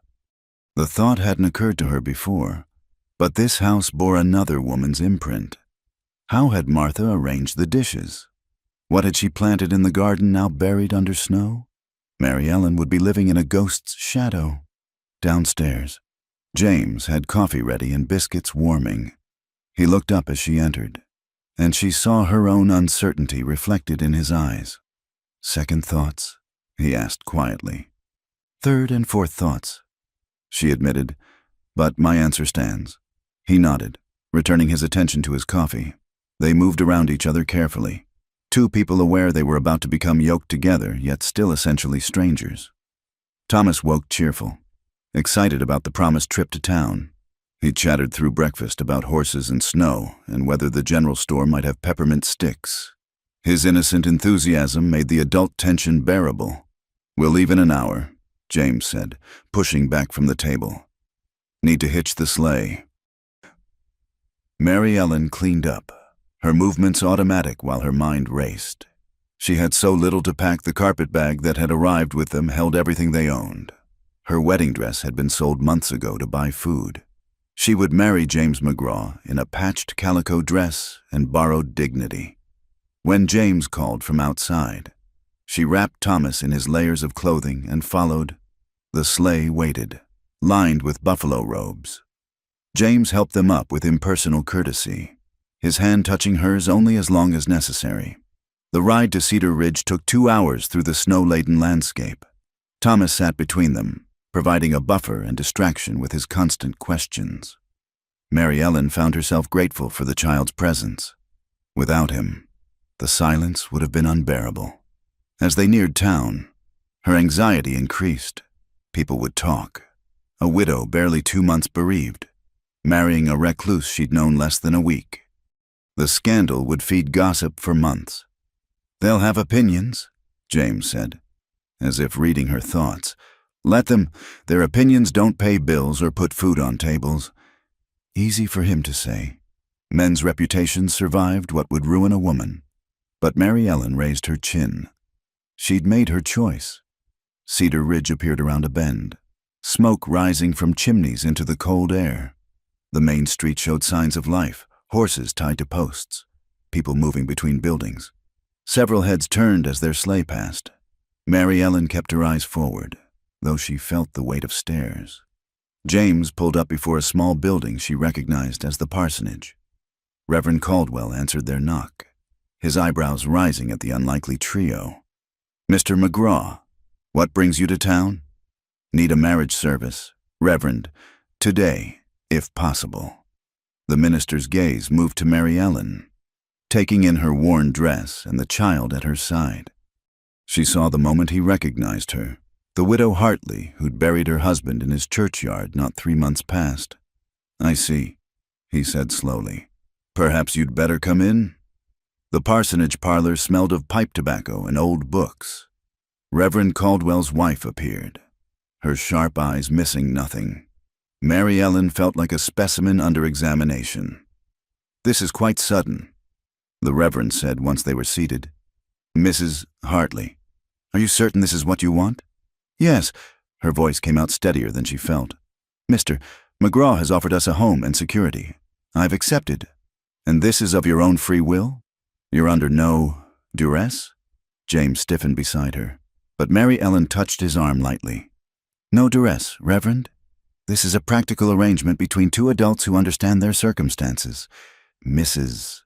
A: The thought hadn't occurred to her before, but this house bore another woman's imprint. How had Martha arranged the dishes? What had she planted in the garden now buried under snow? Mary Ellen would be living in a ghost's shadow. Downstairs, James had coffee ready and biscuits warming. He looked up as she entered, and she saw her own uncertainty reflected in his eyes. Second thoughts? He asked quietly. Third and fourth thoughts, she admitted, but my answer stands. He nodded, returning his attention to his coffee. They moved around each other carefully, two people aware they were about to become yoked together, yet still essentially strangers. Thomas woke cheerful, excited about the promised trip to town. He chattered through breakfast about horses and snow and whether the general store might have peppermint sticks. His innocent enthusiasm made the adult tension bearable. We'll leave in an hour, James said, pushing back from the table. Need to hitch the sleigh. Mary Ellen cleaned up, her movements automatic while her mind raced. She had so little to pack, the carpet bag that had arrived with them held everything they owned. Her wedding dress had been sold months ago to buy food. She would marry James McGraw in a patched calico dress and borrowed dignity. When James called from outside, she wrapped Thomas in his layers of clothing and followed. The sleigh waited, lined with buffalo robes. James helped them up with impersonal courtesy, his hand touching hers only as long as necessary. The ride to Cedar Ridge took 2 hours through the snow-laden landscape. Thomas sat between them, providing a buffer and distraction with his constant questions. Mary Ellen found herself grateful for the child's presence. Without him, the silence would have been unbearable. As they neared town, her anxiety increased. People would talk. A widow barely 2 months bereaved, marrying a recluse she'd known less than a week. The scandal would feed gossip for months. They'll have opinions, James said, as if reading her thoughts. Let them. Their opinions don't pay bills or put food on tables. Easy for him to say. Men's reputations survived what would ruin a woman. But Mary Ellen raised her chin. She'd made her choice. Cedar Ridge appeared around a bend, smoke rising from chimneys into the cold air. The main street showed signs of life, horses tied to posts, people moving between buildings. Several heads turned as their sleigh passed. Mary Ellen kept her eyes forward, though she felt the weight of stares. James pulled up before a small building she recognized as the parsonage. Reverend Caldwell answered their knock, his eyebrows rising at the unlikely trio. "Mr. McGraw, what brings you to town?" "Need a marriage service, Reverend, today, if possible." The minister's gaze moved to Mary Ellen, taking in her worn dress and the child at her side. She saw the moment he recognized her, the widow Hartley who'd buried her husband in his churchyard not 3 months past. "I see," he said slowly. "Perhaps you'd better come in?" The parsonage parlor smelled of pipe tobacco and old books. Reverend Caldwell's wife appeared, her sharp eyes missing nothing. Mary Ellen felt like a specimen under examination. "This is quite sudden," the Reverend said once they were seated. "Mrs. Hartley, are you certain this is what you want?" "Yes." Her voice came out steadier than she felt. "Mr. McGraw has offered us a home and security. I've accepted. And this is of your own free will? You're under no duress?" James stiffened beside her, but Mary Ellen touched his arm lightly. "No duress, Reverend. This is a practical arrangement between two adults who understand their circumstances. Mrs.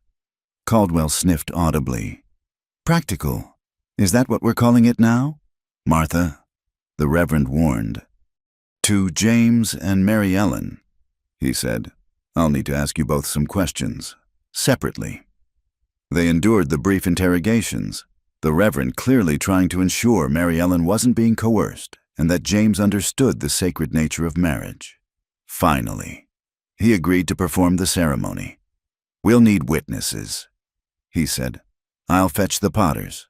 A: Caldwell sniffed audibly. "Practical? Is that what we're calling it now?" "Martha," the Reverend warned. "To James and Mary Ellen," he said, "I'll need to ask you both some questions, separately." They endured the brief interrogations, the Reverend clearly trying to ensure Mary Ellen wasn't being coerced and that James understood the sacred nature of marriage. Finally, he agreed to perform the ceremony. "We'll need witnesses," he said. "I'll fetch the Potters."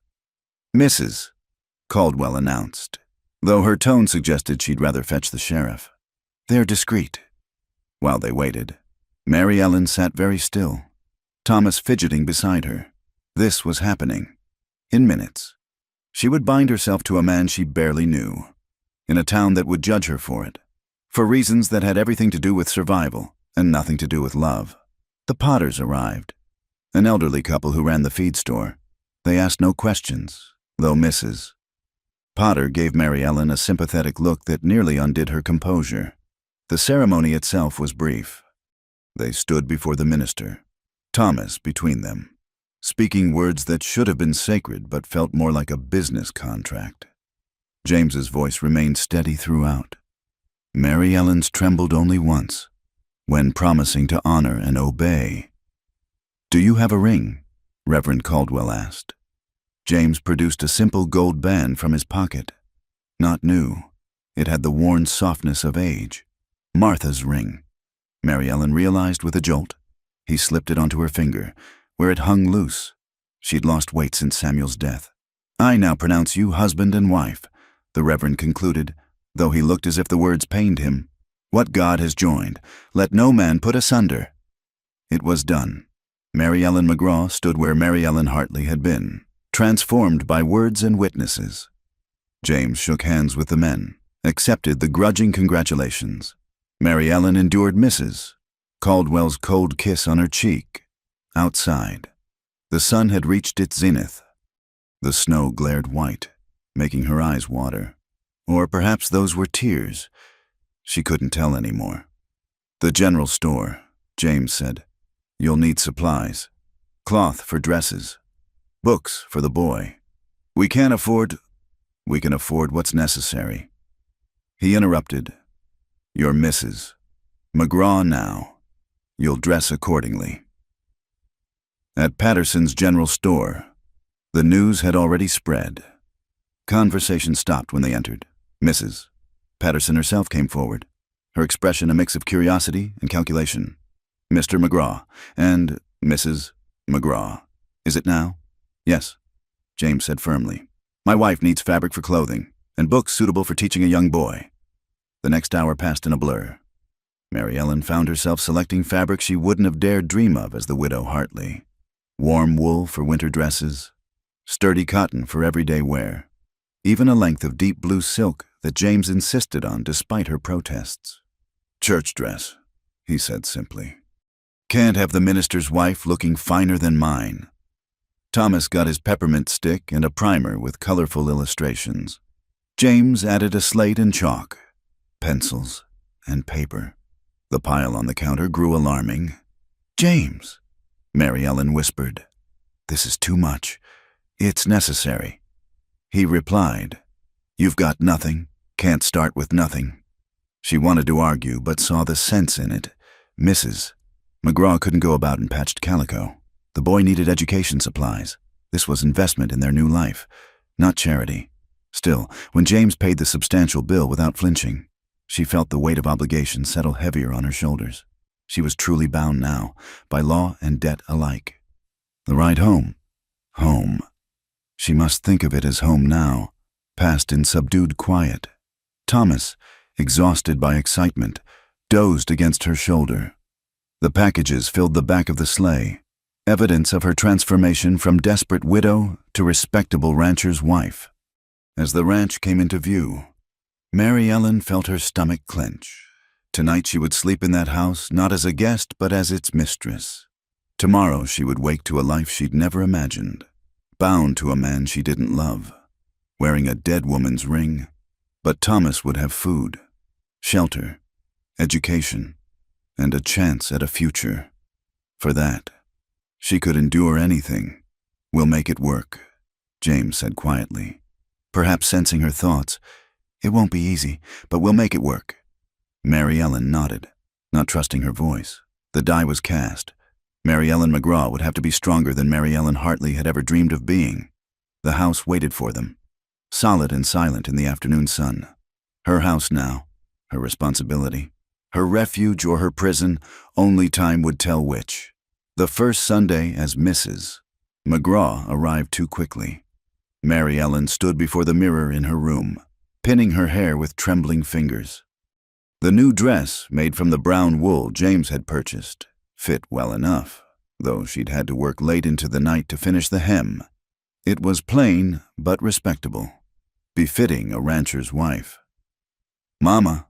A: "Mrs." Caldwell announced, though her tone suggested she'd rather fetch the sheriff. "They're discreet." While they waited, Mary Ellen sat very still, Thomas fidgeting beside her. This was happening. In minutes, she would bind herself to a man she barely knew, in a town that would judge her for it, for reasons that had everything to do with survival and nothing to do with love. The Potters arrived, an elderly couple who ran the feed store. They asked no questions, though Mrs. Potter gave Mary Ellen a sympathetic look that nearly undid her composure. The ceremony itself was brief. They stood before the minister, Thomas between them, speaking words that should have been sacred but felt more like a business contract. James's voice remained steady throughout. Mary Ellen's trembled only once, when promising to honor and obey. "Do you have a ring?" Reverend Caldwell asked. James produced a simple gold band from his pocket. Not new. It had the worn softness of age. Martha's ring. Mary Ellen realized with a jolt. He slipped it onto her finger, where it hung loose. She'd lost weight since Samuel's death. "I now pronounce you husband and wife," the Reverend concluded, though he looked as if the words pained him. "What God has joined, let no man put asunder." It was done. Mary Ellen McGraw stood where Mary Ellen Hartley had been, transformed by words and witnesses. James shook hands with the men, accepted the grudging congratulations. Mary Ellen endured Mrs. Caldwell's cold kiss on her cheek. Outside, the sun had reached its zenith. The snow glared white, making her eyes water. Or perhaps those were tears. She couldn't tell anymore. "The general store," James said. "You'll need supplies. Cloth for dresses. Books for the boy. We can afford what's necessary." He interrupted. "You're Mrs. McGraw now. You'll dress accordingly." At Patterson's general store, the news had already spread. Conversation stopped when they entered. Mrs. Patterson herself came forward, her expression a mix of curiosity and calculation. "Mr. McGraw and Mrs. McGraw. Is it now?" "Yes," James said firmly. "My wife needs fabric for clothing and books suitable for teaching a young boy." The next hour passed in a blur. Mary Ellen found herself selecting fabric she wouldn't have dared dream of as the widow Hartley. Warm wool for winter dresses, sturdy cotton for everyday wear, even a length of deep blue silk that James insisted on despite her protests. "Church dress," he said simply. Can't have the minister's wife looking finer than mine. Thomas got his peppermint stick and a primer with colorful illustrations. James added a slate and chalk, pencils, and paper. The pile on the counter grew alarming. "James," Mary Ellen whispered, "this is too much. It's necessary." He replied, "You've got nothing, can't start with nothing." She wanted to argue, but saw the sense in it. Mrs. McGraw couldn't go about in patched calico. The boy needed education supplies. This was investment in their new life, not charity. Still, when James paid the substantial bill without flinching, she felt the weight of obligation settle heavier on her shoulders. She was truly bound now, by law and debt alike. The ride home. Home. She must think of it as home now, passed in subdued quiet. Thomas, exhausted by excitement, dozed against her shoulder. The packages filled the back of the sleigh, evidence of her transformation from desperate widow to respectable rancher's wife. As the ranch came into view, Mary Ellen felt her stomach clench. Tonight she would sleep in that house not as a guest but as its mistress. Tomorrow she would wake to a life she'd never imagined, bound to a man she didn't love, wearing a dead woman's ring. But Thomas would have food, shelter, education, and a chance at a future. For that, she could endure anything. "We'll make it work," James said quietly, perhaps sensing her thoughts. "It won't be easy, but we'll make it work." Mary Ellen nodded, not trusting her voice. The die was cast. Mary Ellen McGraw would have to be stronger than Mary Ellen Hartley had ever dreamed of being. The house waited for them, solid and silent in the afternoon sun. Her house now, her responsibility, her refuge or her prison, only time would tell which. The first Sunday as Mrs. McGraw arrived too quickly. Mary Ellen stood before the mirror in her room, pinning her hair with trembling fingers. The new dress, made from the brown wool James had purchased, fit well enough, though she'd had to work late into the night to finish the hem. It was plain but respectable, befitting a rancher's wife. "Mama,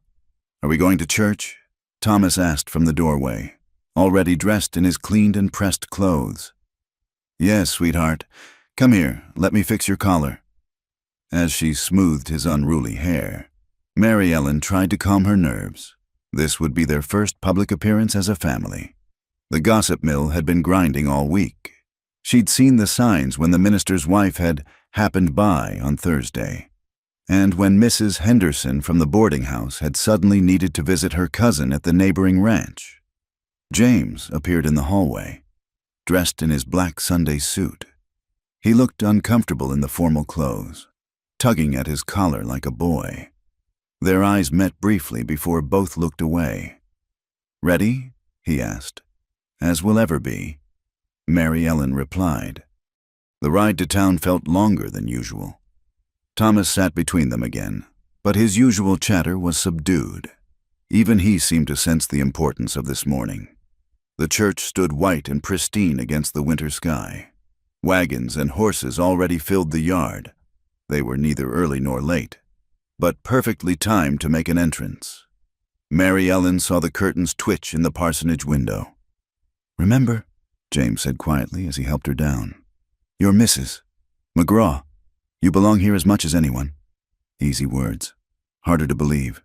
A: are we going to church?" Thomas asked from the doorway, already dressed in his cleaned and pressed clothes. "Yes, sweetheart. Come here, let me fix your collar." As she smoothed his unruly hair, Mary Ellen tried to calm her nerves. This would be their first public appearance as a family. The gossip mill had been grinding all week. She'd seen the signs when the minister's wife had happened by on Thursday, and when Mrs. Henderson from the boarding house had suddenly needed to visit her cousin at the neighboring ranch. James appeared in the hallway, dressed in his black Sunday suit. He looked uncomfortable in the formal clothes, tugging at his collar like a boy. Their eyes met briefly before both looked away. "Ready?" he asked. "As will ever be," Mary Ellen replied. The ride to town felt longer than usual. Thomas sat between them again, but his usual chatter was subdued. Even he seemed to sense the importance of this morning. The church stood white and pristine against the winter sky. Wagons and horses already filled the yard. They were neither early nor late, but perfectly timed to make an entrance. Mary Ellen saw the curtains twitch in the parsonage window. "Remember," James said quietly as he helped her down, "you're Mrs. McGraw. You belong here as much as anyone." Easy words, harder to believe.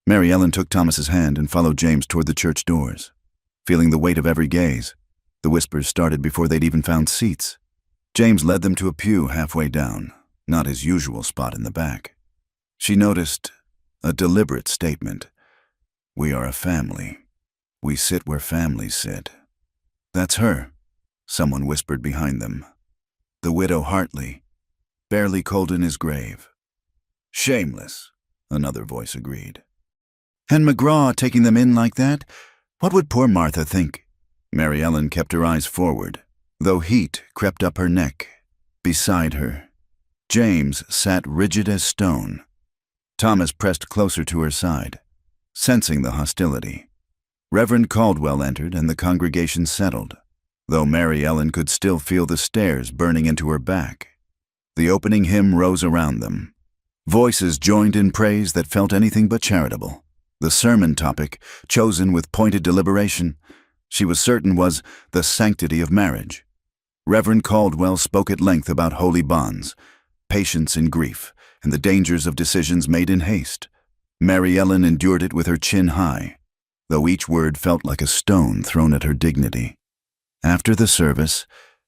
A: Mary Ellen took Thomas's hand and followed James toward the church doors. Feeling the weight of every gaze, the whispers started before they'd even found seats. James led them to a pew halfway down, not his usual spot in the back. She noticed a deliberate statement. "We are a family. We sit where families sit." "That's her," someone whispered behind them. "The widow Hartley, barely cold in his grave." "Shameless," another voice agreed. "And McGraw taking them in like that? What would poor Martha think?" Mary Ellen kept her eyes forward, though heat crept up her neck. Beside her, James sat rigid as stone. Thomas pressed closer to her side, sensing the hostility. Reverend Caldwell entered and the congregation settled, though Mary Ellen could still feel the stares burning into her back. The opening hymn rose around them. Voices joined in praise that felt anything but charitable. The sermon topic, chosen with pointed deliberation, she was certain was the sanctity of marriage. Reverend Caldwell spoke at length about holy bonds, patience in grief, and the dangers of decisions made in haste. Mary Ellen endured it with her chin high, though each word felt like a stone thrown at her dignity. After the service,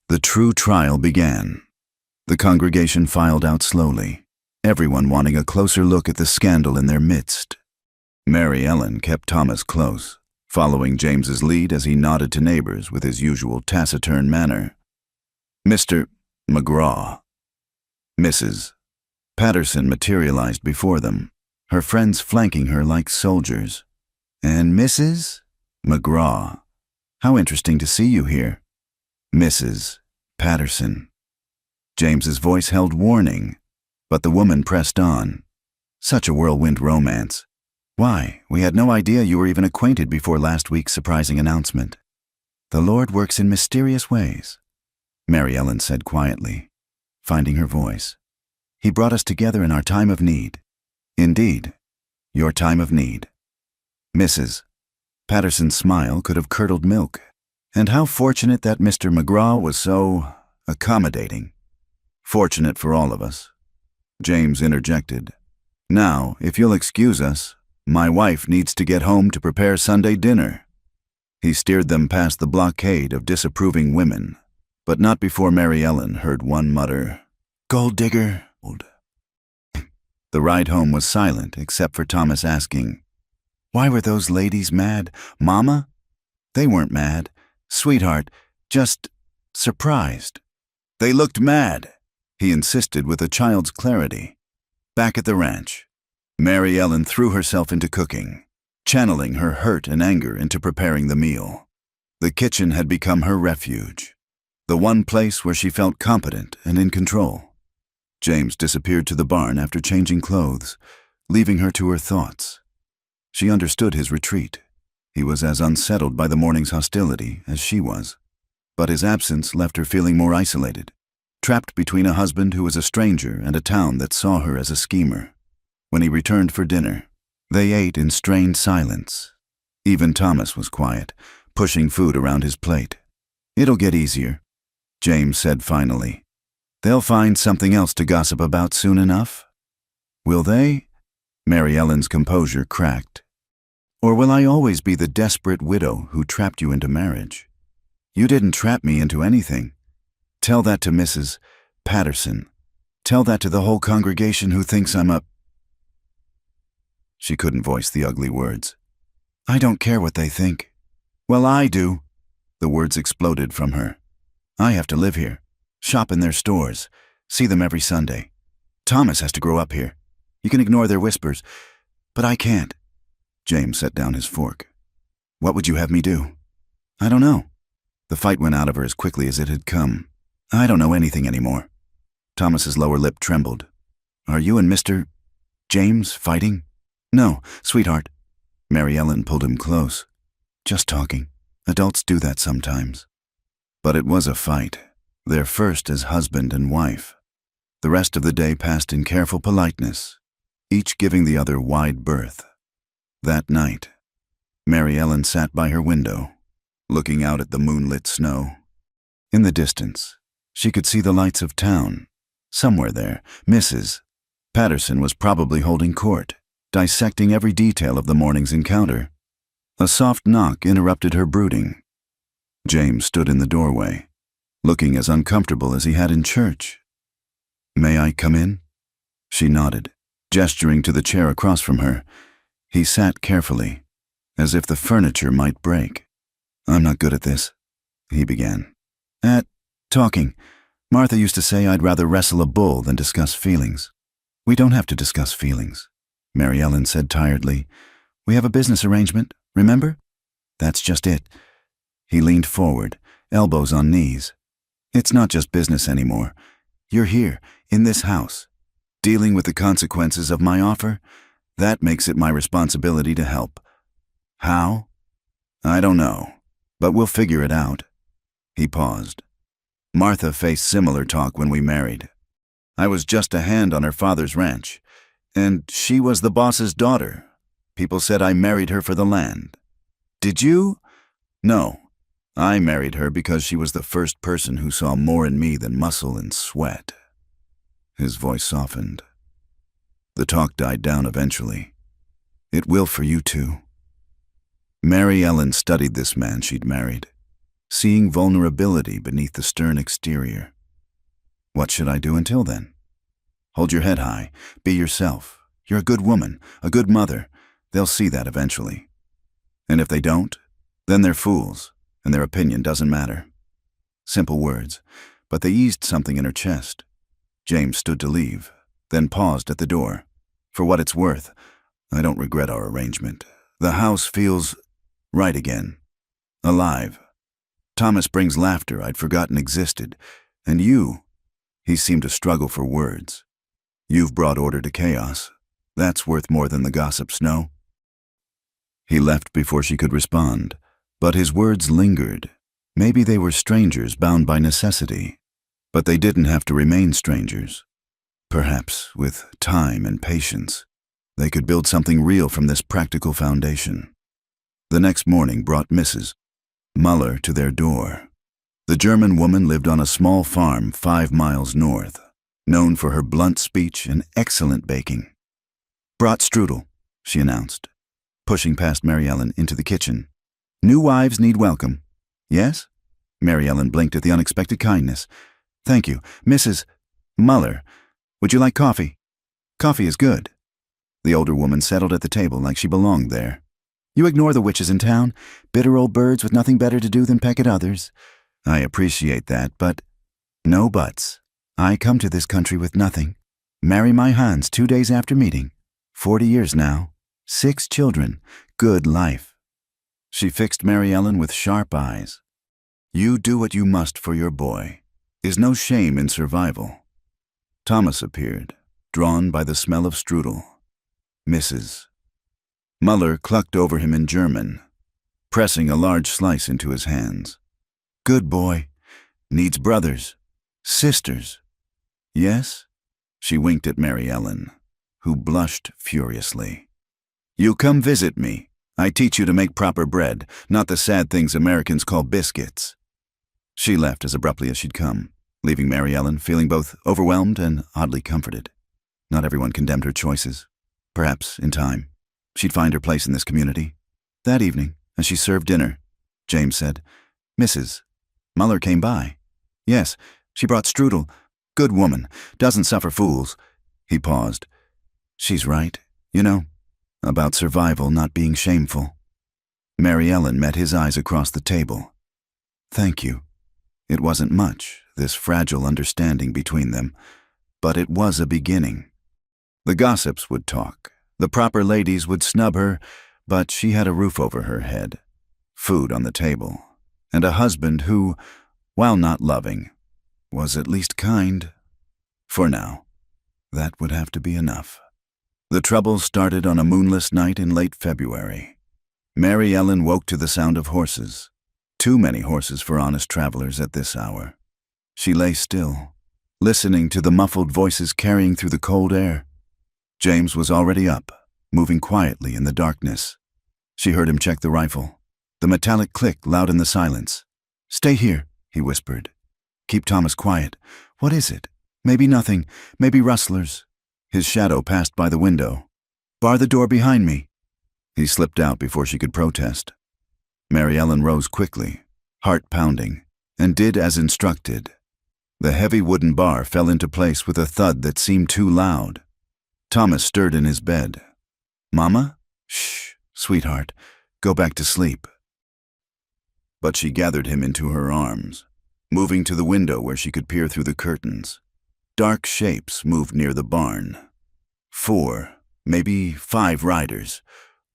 A: the true trial began. The congregation filed out slowly, everyone wanting a closer look at the scandal in their midst. Mary Ellen kept Thomas close, following James's lead as he nodded to neighbors with his usual taciturn manner. Mr. McGraw. Mrs. Patterson materialized before them, her friends flanking her like soldiers. And Mrs. McGraw. How interesting to see you here. Mrs. Patterson. James's voice held warning, but the woman pressed on. Such a whirlwind romance. Why, we had no idea you were even acquainted before last week's surprising announcement. The Lord works in mysterious ways, Mary Ellen said quietly, finding her voice. He brought us together in our time of need. Indeed, your time of need. Mrs. Patterson's smile could have curdled milk. And how fortunate that Mr. McGraw was so accommodating. Fortunate for all of us. James interjected. Now, if you'll excuse us, my wife needs to get home to prepare Sunday dinner. He steered them past the blockade of disapproving women, but not before Mary Ellen heard one mutter, "Gold digger." The ride home was silent except for Thomas asking, "Why were those ladies mad, Mama?" They weren't mad, sweetheart, just surprised. They looked mad, he insisted with a child's clarity. Back at the ranch, Mary Ellen threw herself into cooking, channeling her hurt and anger into preparing the meal. The kitchen had become her refuge, the one place where she felt competent and in control. James disappeared to the barn after changing clothes, leaving her to her thoughts. She understood his retreat. He was as unsettled by the morning's hostility as she was, but his absence left her feeling more isolated, trapped between a husband who was a stranger and a town that saw her as a schemer. When he returned for dinner, they ate in strained silence. Even Thomas was quiet, pushing food around his plate. "It'll get easier," James said finally. "They'll find something else to gossip about soon enough." "Will they?" Mary Ellen's composure cracked. "Or will I always be the desperate widow who trapped you into marriage? You didn't trap me into anything. Tell that to Mrs. Patterson. Tell that to the whole congregation who thinks I'm a—" She couldn't voice the ugly words. "I don't care what they think." "Well, I do." The words exploded from her. "I have to live here, shop in their stores, see them every Sunday. Thomas has to grow up here. You can ignore their whispers, but I can't." James set down his fork. "What would you have me do?" "I don't know." The fight went out of her as quickly as it had come. "I don't know anything anymore." Thomas's lower lip trembled. "Are you and Mr. James fighting?" "No, sweetheart." Mary Ellen pulled him close. "Just talking. Adults do that sometimes." But it was a fight, their first as husband and wife. The rest of the day passed in careful politeness, each giving the other wide berth. That night, Mary Ellen sat by her window, looking out at the moonlit snow. In the distance, she could see the lights of town. Somewhere there, Mrs. Patterson was probably holding court, dissecting every detail of the morning's encounter. A soft knock interrupted her brooding. James stood in the doorway, looking as uncomfortable as he had in church. "May I come in?" She nodded, gesturing to the chair across from her. He sat carefully, as if the furniture might break. "I'm not good at this," he began. "At talking. Martha used to say I'd rather wrestle a bull than discuss feelings." "We don't have to discuss feelings," Mary Ellen said tiredly. "We have a business arrangement, remember?" "That's just it." He leaned forward, elbows on knees. "It's not just business anymore. You're here, in this house, dealing with the consequences of my offer. That makes it my responsibility to help. How? I don't know, but we'll figure it out." He paused. "Martha faced similar talk when we married. I was just a hand on her father's ranch, and she was the boss's daughter. People said I married her for the land." "Did you?" "No, I married her because she was the first person who saw more in me than muscle and sweat." His voice softened. The talk died down eventually. "It will for you too." Mary Ellen studied this man she'd married, seeing vulnerability beneath the stern exterior. "What should I do until then?" "Hold your head high. Be yourself. You're a good woman, a good mother. They'll see that eventually. And if they don't, then they're fools, and their opinion doesn't matter." Simple words, but they eased something in her chest. James stood to leave, then paused at the door. "For what it's worth, I don't regret our arrangement. The house feels right again. Alive. Thomas brings laughter I'd forgotten existed. And you," he seemed to struggle for words, "you've brought order to chaos. That's worth more than the gossips, no?" He left before she could respond, but his words lingered. Maybe they were strangers bound by necessity, but they didn't have to remain strangers. Perhaps, with time and patience, they could build something real from this practical foundation. The next morning brought Mrs. Muller to their door. The German woman lived on a small farm 5 miles north, known for her blunt speech and excellent baking. "Brought strudel," she announced, pushing past Mary Ellen into the kitchen. "New wives need welcome." "Yes?" Mary Ellen blinked at the unexpected kindness. "Thank you. Mrs. Muller, would you like coffee?" "Coffee is good." The older woman settled at the table like she belonged there. "You ignore the witches in town, bitter old birds with nothing better to do than peck at others." "I appreciate that, but—" "No buts. I come to this country with nothing. Marry my Hans 2 days after meeting. 40 years now. 6 children. Good life." She fixed Mary Ellen with sharp eyes. "You do what you must for your boy. Is no shame in survival." Thomas appeared, drawn by the smell of strudel. "Mrs." Muller clucked over him in German, pressing a large slice into his hands. "Good boy. Needs brothers. Sisters. Yes?" She winked at Mary Ellen, who blushed furiously. "You come visit me. I teach you to make proper bread, not the sad things Americans call biscuits." She left as abruptly as she'd come, leaving Mary Ellen feeling both overwhelmed and oddly comforted. Not everyone condemned her choices. Perhaps, in time, she'd find her place in this community. That evening, as she served dinner, James said, "Mrs. Muller came by." "Yes, she brought strudel. Good woman. Doesn't suffer fools." He paused. "She's right, you know, about survival not being shameful." Mary Ellen met his eyes across the table. "Thank you." It wasn't much, this fragile understanding between them, but it was a beginning. The gossips would talk. The proper ladies would snub her, but she had a roof over her head, food on the table, and a husband who, while not loving, was at least kind. For now, that would have to be enough. The trouble started on a moonless night in late February. Mary Ellen woke to the sound of horses. Too many horses for honest travelers at this hour. She lay still, listening to the muffled voices carrying through the cold air. James was already up, moving quietly in the darkness. She heard him check the rifle. The metallic click loud in the silence. "Stay here," he whispered. "Keep Thomas quiet. What is it? Maybe nothing. Maybe rustlers." His shadow passed by the window. "Bar the door behind me." He slipped out before she could protest. Mary Ellen rose quickly, heart pounding, and did as instructed. The heavy wooden bar fell into place with a thud that seemed too loud. Thomas stirred in his bed. "Mama? Shh, sweetheart. Go back to sleep." But she gathered him into her arms, moving to the window where she could peer through the curtains. Dark shapes moved near the barn. 4, maybe 5 riders.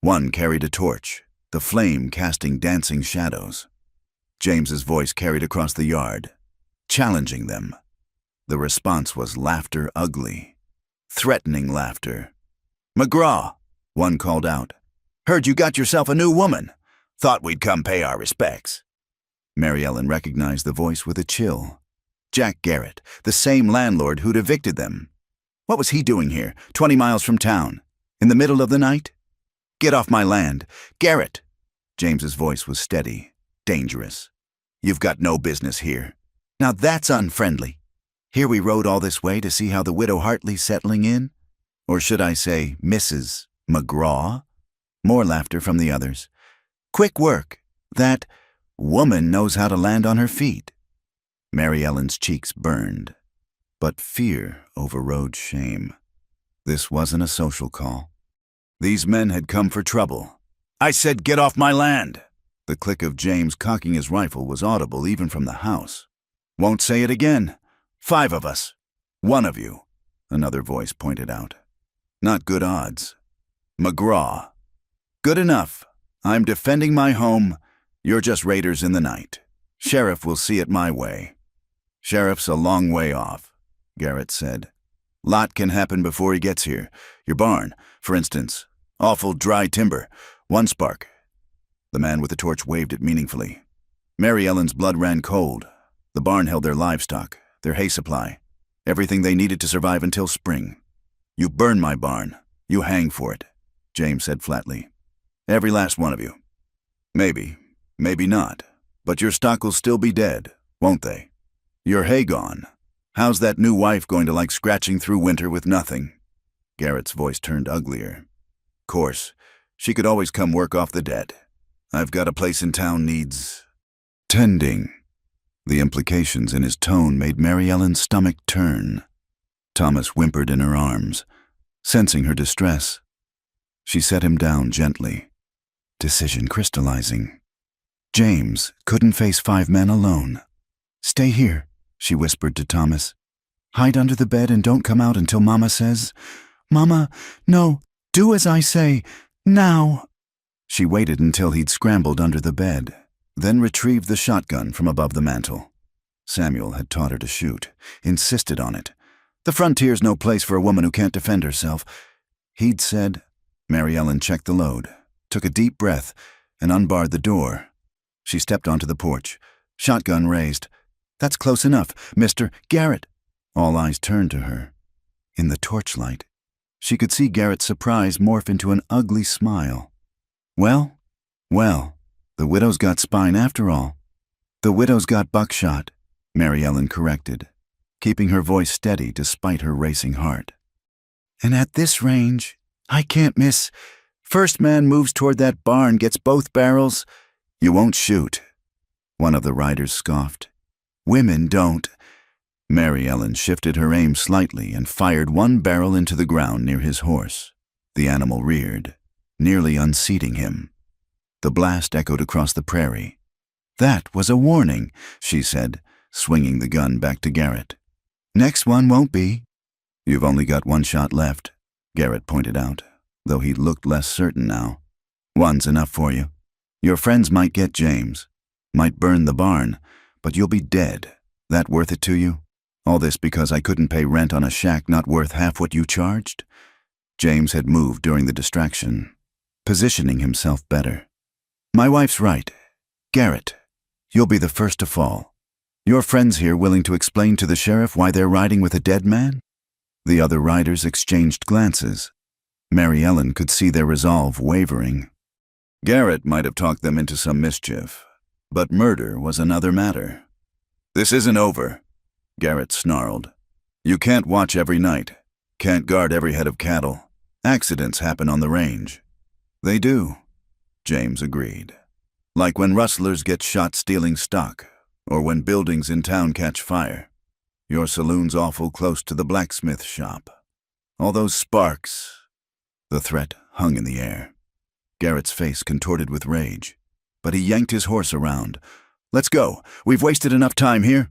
A: One carried a torch, the flame casting dancing shadows. James's voice carried across the yard, challenging them. The response was laughter ugly, threatening laughter. "McGraw," one called out. "Heard you got yourself a new woman. Thought we'd come pay our respects." Mary Ellen recognized the voice with a chill. Jack Garrett, the same landlord who'd evicted them. What was he doing here, 20 miles from town? In the middle of the night? "Get off my land. Garrett!" James's voice was steady, dangerous. You've got no business here. Now that's unfriendly. Here we rode all this way to see how the widow Hartley's settling in? Or should I say, Mrs. McGraw? More laughter from the others. Quick work. That woman knows how to land on her feet. Mary Ellen's cheeks burned, but fear overrode shame. This wasn't a social call. These men had come for trouble. I said, get off my land! The click of James cocking his rifle was audible even from the house. Won't say it again. 5 of us. 1 of you, another voice pointed out. Not good odds. McGraw. Good enough. I'm defending my home. You're just raiders in the night. Sheriff will see it my way. Sheriff's a long way off, Garrett said. Lot can happen before he gets here. Your barn, for instance. Awful dry timber. 1 spark. The man with the torch waved it meaningfully. Mary Ellen's blood ran cold. The barn held their livestock, their hay supply, everything they needed to survive until spring. You burn my barn. You hang for it, James said flatly. Every last one of you. Maybe, maybe not, but your stock will still be dead, won't they? Your hay gone. How's that new wife going to like scratching through winter with nothing? Garrett's voice turned uglier. Course, she could always come work off the dead. I've got a place in town needs tending. The implications in his tone made Mary Ellen's stomach turn. Thomas whimpered in her arms, sensing her distress. She set him down gently, decision crystallizing. James couldn't face 5 men alone. Stay here, she whispered to Thomas. Hide under the bed and don't come out until Mama says. Mama, no, do as I say, now. She waited until he'd scrambled under the bed, then retrieved the shotgun from above the mantel. Samuel had taught her to shoot, insisted on it. The frontier's no place for a woman who can't defend herself. He'd said. Mary Ellen checked the load, took a deep breath, and unbarred the door. She stepped onto the porch, shotgun raised. That's close enough, Mr. Garrett. All eyes turned to her. In the torchlight, she could see Garrett's surprise morph into an ugly smile. Well, the widow's got spine after all. The widow's got buckshot, Mary Ellen corrected, keeping her voice steady despite her racing heart. And at this range, I can't miss. First man moves toward that barn, gets both barrels. You won't shoot, one of the riders scoffed. Women don't. Mary Ellen shifted her aim slightly and fired 1 barrel into the ground near his horse. The animal reared, nearly unseating him. The blast echoed across the prairie. That was a warning, she said, swinging the gun back to Garrett. Next one won't be. You've only got 1 shot left, Garrett pointed out, though he looked less certain now. 1's enough for you. Your friends might get James, might burn the barn, but you'll be dead. That worth it to you? All this because I couldn't pay rent on a shack not worth half what you charged? James had moved during the distraction, positioning himself better. My wife's right. Garrett, you'll be the first to fall. Your friends here willing to explain to the sheriff why they're riding with a dead man? The other riders exchanged glances. Mary Ellen could see their resolve wavering. Garrett might have talked them into some mischief, but murder was another matter. This isn't over, Garrett snarled. You can't watch every night, can't guard every head of cattle. Accidents happen on the range. They do, James agreed. Like when rustlers get shot stealing stock, or when buildings in town catch fire. Your saloon's awful close to the blacksmith shop. All those sparks. The threat hung in the air. Garrett's face contorted with rage, but he yanked his horse around. Let's go. We've wasted enough time here.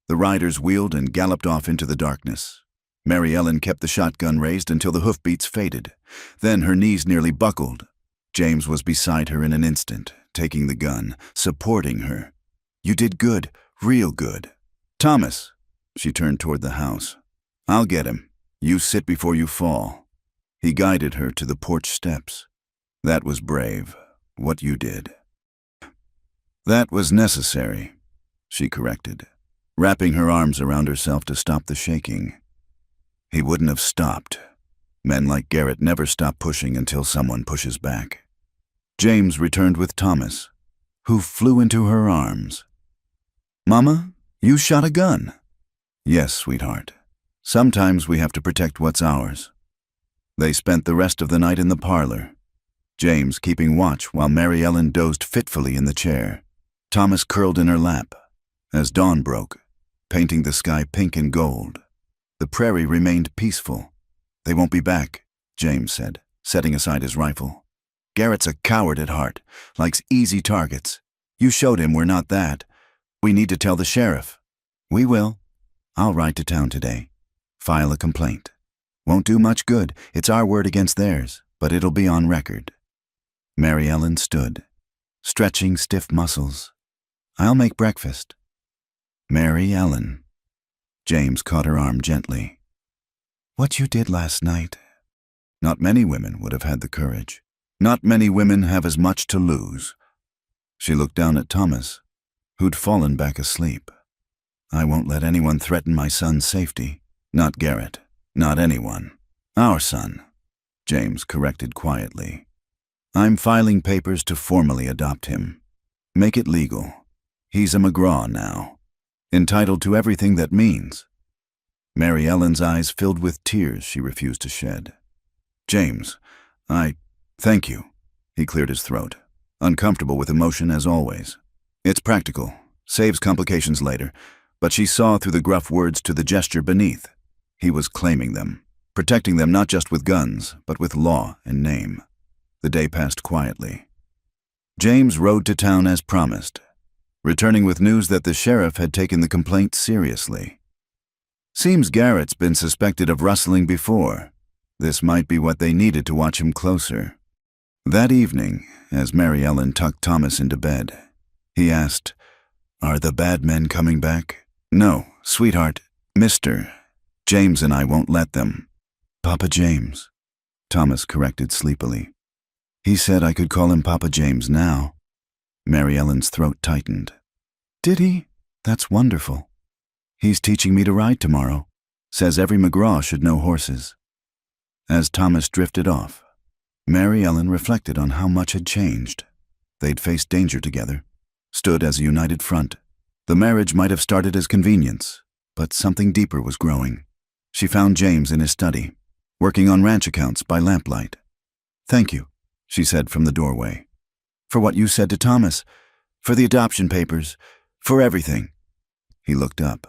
A: The riders wheeled and galloped off into the darkness. Mary Ellen kept the shotgun raised until the hoofbeats faded. Then her knees nearly buckled. James was beside her in an instant, taking the gun, supporting her. You did good, real good. Thomas, she turned toward the house. I'll get him. You sit before you fall. He guided her to the porch steps. That was brave, what you did. That was necessary, she corrected, wrapping her arms around herself to stop the shaking. He wouldn't have stopped. Men like Garrett never stop pushing until someone pushes back. James returned with Thomas, who flew into her arms. Mama, you shot a gun. Yes, sweetheart. Sometimes we have to protect what's ours. They spent the rest of the night in the parlor, James keeping watch while Mary Ellen dozed fitfully in the chair. Thomas curled in her lap as dawn broke, painting the sky pink and gold. The prairie remained peaceful. They won't be back, James said, setting aside his rifle. Garrett's a coward at heart, likes easy targets. You showed him we're not that. We need to tell the sheriff. We will. I'll ride to town today. File a complaint. Won't do much good. It's our word against theirs, but it'll be on record. Mary Ellen stood, stretching stiff muscles. I'll make breakfast. Mary Ellen. James caught her arm gently. What you did last night. Not many women would have had the courage. Not many women have as much to lose. She looked down at Thomas, who'd fallen back asleep. I won't let anyone threaten my son's safety. Not Garrett. Not anyone. Our son, James corrected quietly. I'm filing papers to formally adopt him. Make it legal. He's a McGraw now, entitled to everything that means. Mary Ellen's eyes filled with tears she refused to shed. James, thank you. He cleared his throat, uncomfortable with emotion as always. It's practical, saves complications later, but she saw through the gruff words to the gesture beneath. He was claiming them, protecting them not just with guns, but with law and name. The day passed quietly. James rode to town as promised, returning with news that the sheriff had taken the complaint seriously. Seems Garrett's been suspected of rustling before. This might be what they needed to watch him closer. That evening, as Mary Ellen tucked Thomas into bed, he asked, Are the bad men coming back? No, sweetheart, Mr. James and I won't let them. Papa James, Thomas corrected sleepily. He said I could call him Papa James now. Mary Ellen's throat tightened. Did he? That's wonderful. He's teaching me to ride tomorrow. Says every McGraw should know horses. As Thomas drifted off, Mary Ellen reflected on how much had changed. They'd faced danger together, stood as a united front. The marriage might have started as convenience, but something deeper was growing. She found James in his study, working on ranch accounts by lamplight. Thank you, she said from the doorway. For what you said to Thomas, for the adoption papers, for everything. He looked up,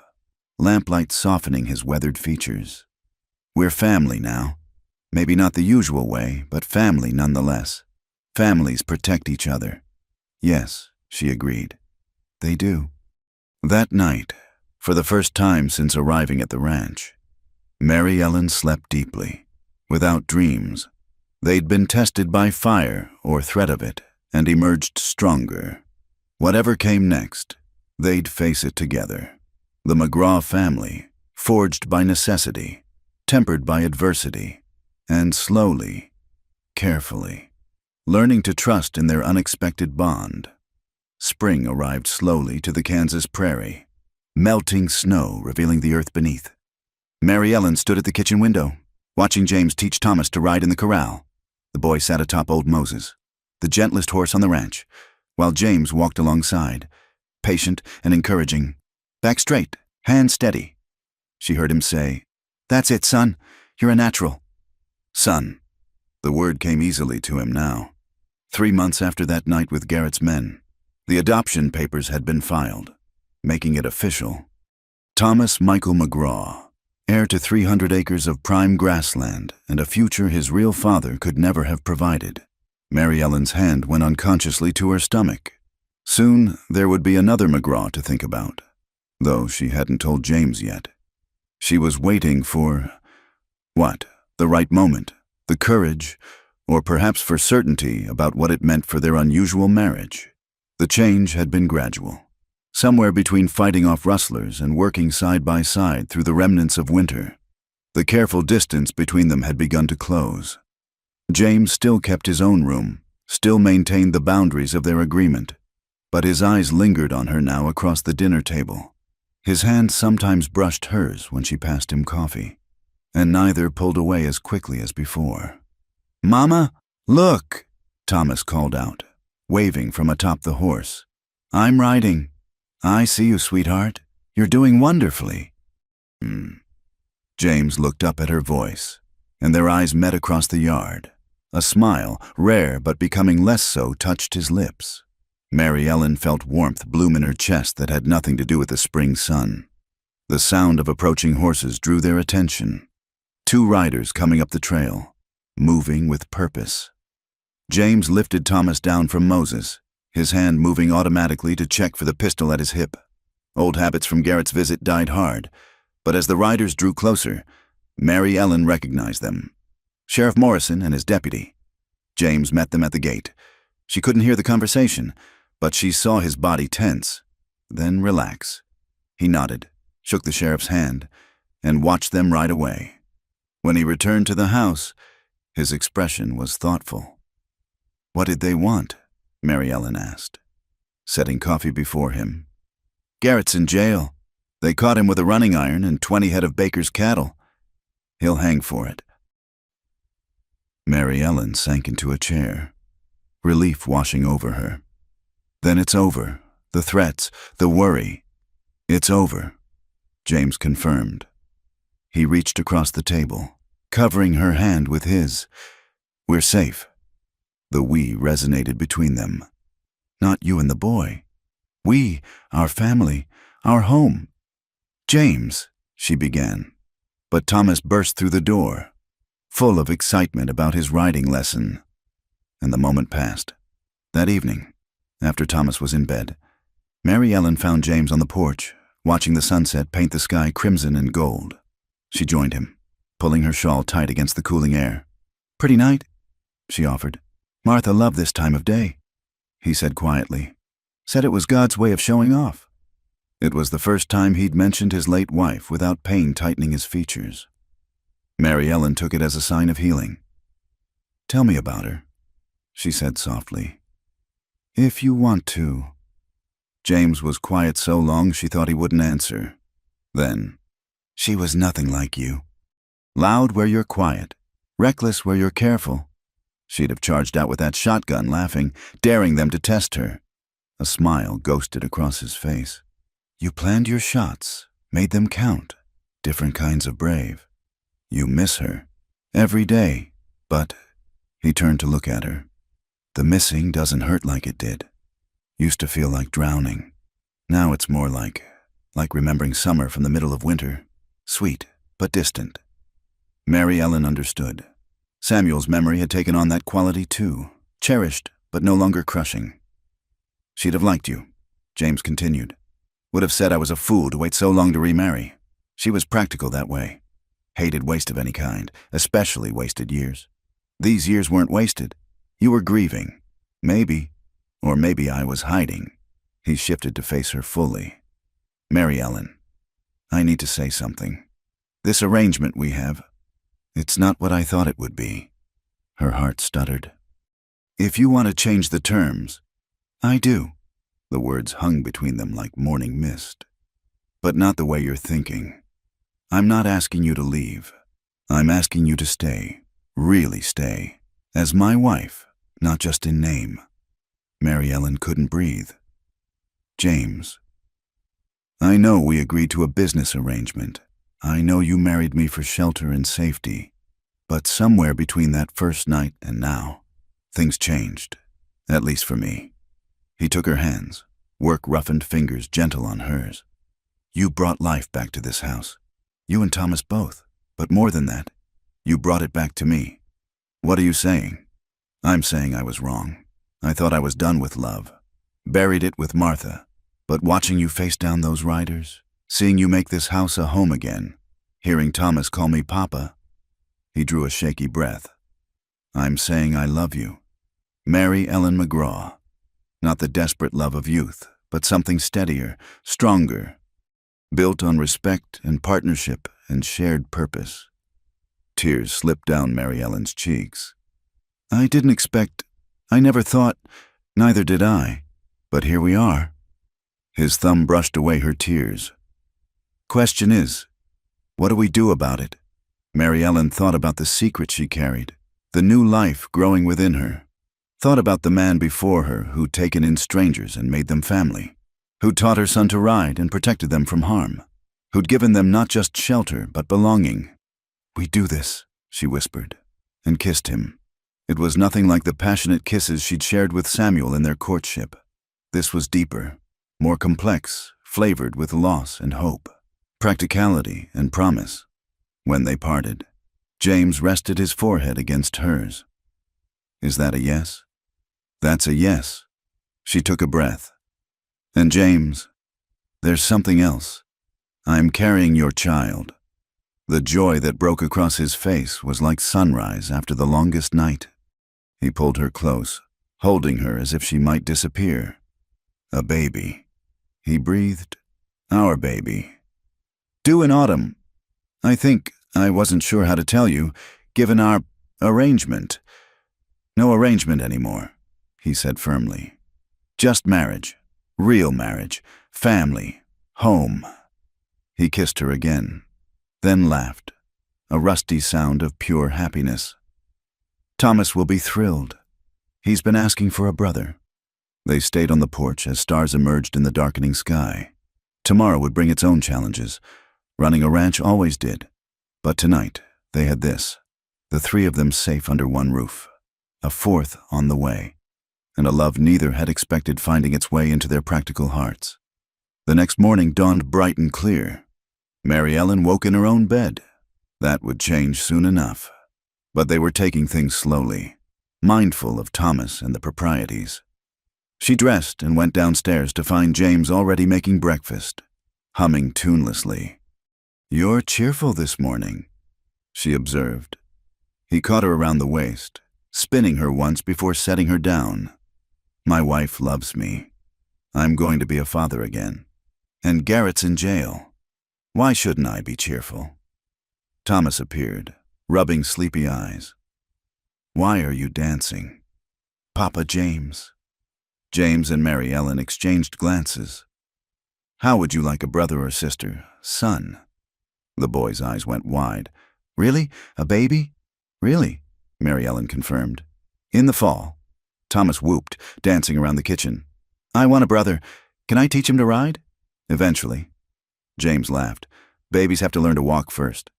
A: lamplight softening his weathered features. We're family now. Maybe not the usual way, but family nonetheless. Families protect each other. Yes, she agreed. They do. That night, for the first time since arriving at the ranch, Mary Ellen slept deeply, without dreams. They'd been tested by fire or threat of it, and emerged stronger. Whatever came next, they'd face it together. The McGraw family, forged by necessity, tempered by adversity, and slowly, carefully, learning to trust in their unexpected bond. Spring arrived slowly to the Kansas prairie, melting snow revealing the earth beneath. Mary Ellen stood at the kitchen window, watching James teach Thomas to ride in the corral. The boy sat atop old Moses, the gentlest horse on the ranch, while James walked alongside, patient and encouraging. Back straight, hands steady. She heard him say, That's it, son. You're a natural. Son. The word came easily to him now. 3 months after that night with Garrett's men, the adoption papers had been filed, making it official. Thomas Michael McGraw, heir to 300 acres of prime grassland and a future his real father could never have provided. Mary Ellen's hand went unconsciously to her stomach. Soon there would be another McGraw to think about, though she hadn't told James yet. She was waiting for, what, the right moment, the courage, or perhaps for certainty about what it meant for their unusual marriage. The change had been gradual, somewhere between fighting off rustlers and working side by side through the remnants of winter. The careful distance between them had begun to close. James still kept his own room, still maintained the boundaries of their agreement, but his eyes lingered on her now across the dinner table. His hand sometimes brushed hers when she passed him coffee, and neither pulled away as quickly as before. Mama, look, Thomas called out, waving from atop the horse. I'm riding. I see you, sweetheart. You're doing wonderfully. Hmm. James looked up at her voice, and their eyes met across the yard. A smile, rare but becoming less so, touched his lips. Mary Ellen felt warmth bloom in her chest that had nothing to do with the spring sun. The sound of approaching horses drew their attention. 2 riders coming up the trail, moving with purpose. James lifted Thomas down from Moses, his hand moving automatically to check for the pistol at his hip. Old habits from Garrett's visit died hard, but as the riders drew closer, Mary Ellen recognized them. Sheriff Morrison and his deputy. James met them at the gate. She couldn't hear the conversation, but she saw his body tense, then relax. He nodded, shook the sheriff's hand, and watched them ride away. When he returned to the house, his expression was thoughtful. What did they want? Mary Ellen asked, setting coffee before him. Garrett's in jail. They caught him with a running iron and 20 head of Baker's cattle. He'll hang for it. Mary Ellen sank into a chair, relief washing over her. Then it's over. The threats, the worry. It's over, James confirmed. He reached across the table, covering her hand with his. We're safe. The we resonated between them. Not you and the boy. We, our family, our home. James, she began, but Thomas burst through the door, full of excitement about his riding lesson. And the moment passed. That evening, after Thomas was in bed, Mary Ellen found James on the porch, watching the sunset paint the sky crimson and gold. She joined him, pulling her shawl tight against the cooling air. Pretty night, she offered. Martha loved this time of day, he said quietly. Said it was God's way of showing off. It was the first time he'd mentioned his late wife without pain tightening his features. Mary Ellen took it as a sign of healing. Tell me about her, she said softly. If you want to. James was quiet so long she thought he wouldn't answer. Then, she was nothing like you. Loud where you're quiet, reckless where you're careful. She'd have charged out with that shotgun, laughing, daring them to test her. A smile ghosted across his face. You planned your shots, made them count, different kinds of brave. You miss her, every day, but, he turned to look at her. The missing doesn't hurt like it did. Used to feel like drowning. Now it's more like remembering summer from the middle of winter. Sweet, but distant. Mary Ellen understood. Samuel's memory had taken on that quality too, cherished, but no longer crushing. She'd have liked you, James continued. Would have said I was a fool to wait so long to remarry. She was practical that way. Hated waste of any kind, especially wasted years. These years weren't wasted. You were grieving. Maybe, or maybe I was hiding. He shifted to face her fully. Mary Ellen, I need to say something. This arrangement we have, it's not what I thought it would be. Her heart stuttered. If you want to change the terms, I do. The words hung between them like morning mist. But not the way you're thinking. I'm not asking you to leave. I'm asking you to stay, really stay, as my wife, not just in name. Mary Ellen couldn't breathe. James, I know we agreed to a business arrangement. I know you married me for shelter and safety. But somewhere between that first night and now, things changed, at least for me. He took her hands, work-roughened fingers gentle on hers. You brought life back to this house. You and Thomas both, but more than that, you brought it back to me. What are you saying? I'm saying I was wrong. I thought I was done with love, buried it with Martha. But watching you face down those riders, seeing you make this house a home again, hearing Thomas call me Papa, he drew a shaky breath. I'm saying I love you. Mary Ellen McGraw. Not the desperate love of youth, but something steadier, stronger, built on respect and partnership and shared purpose. Tears slipped down Mary Ellen's cheeks. I never thought, neither did I, but here we are. His thumb brushed away her tears. Question is, what do we do about it? Mary Ellen thought about the secret she carried, the new life growing within her. Thought about the man before her who'd taken in strangers and made them family. who'd taught her son to ride and protected them from harm, who'd given them not just shelter but belonging. "We do this," she whispered, and kissed him. It was nothing like the passionate kisses she'd shared with Samuel in their courtship. This was deeper, more complex, flavored with loss and hope, practicality and promise. When they parted, James rested his forehead against hers. "Is that a yes?" "That's a yes." She took a breath. "And James, there's something else. I'm carrying your child." The joy that broke across his face was like sunrise after the longest night. He pulled her close, holding her as if she might disappear. "A baby," he breathed. "Our baby. Due in autumn. I think I wasn't sure how to tell you, given our arrangement." "No arrangement anymore," he said firmly. "Just marriage. Real marriage. Family. Home." He kissed her again, then laughed, a rusty sound of pure happiness. "Thomas will be thrilled. He's been asking for a brother." They stayed on the porch as stars emerged in the darkening sky. Tomorrow would bring its own challenges. Running a ranch always did. But tonight, they had this. The three of them safe under one roof. A fourth on the way. And a love neither had expected finding its way into their practical hearts. The next morning dawned bright and clear. Mary Ellen woke in her own bed. That would change soon enough. But they were taking things slowly, mindful of Thomas and the proprieties. She dressed and went downstairs to find James already making breakfast, humming tunelessly. "You're cheerful this morning," she observed. He caught her around the waist, spinning her once before setting her down. "My wife loves me. I'm going to be a father again. And Garrett's in jail. Why shouldn't I be cheerful?" Thomas appeared, rubbing sleepy eyes. "Why are you dancing?" "Papa James." James and Mary Ellen exchanged glances. "How would you like a brother or sister, son?" The boy's eyes went wide. "Really? A baby?" "Really," Mary Ellen confirmed. "In the fall." Thomas whooped, dancing around the kitchen. "I want a brother. Can I teach him to ride?" "Eventually." James laughed. "Babies have to learn to walk first."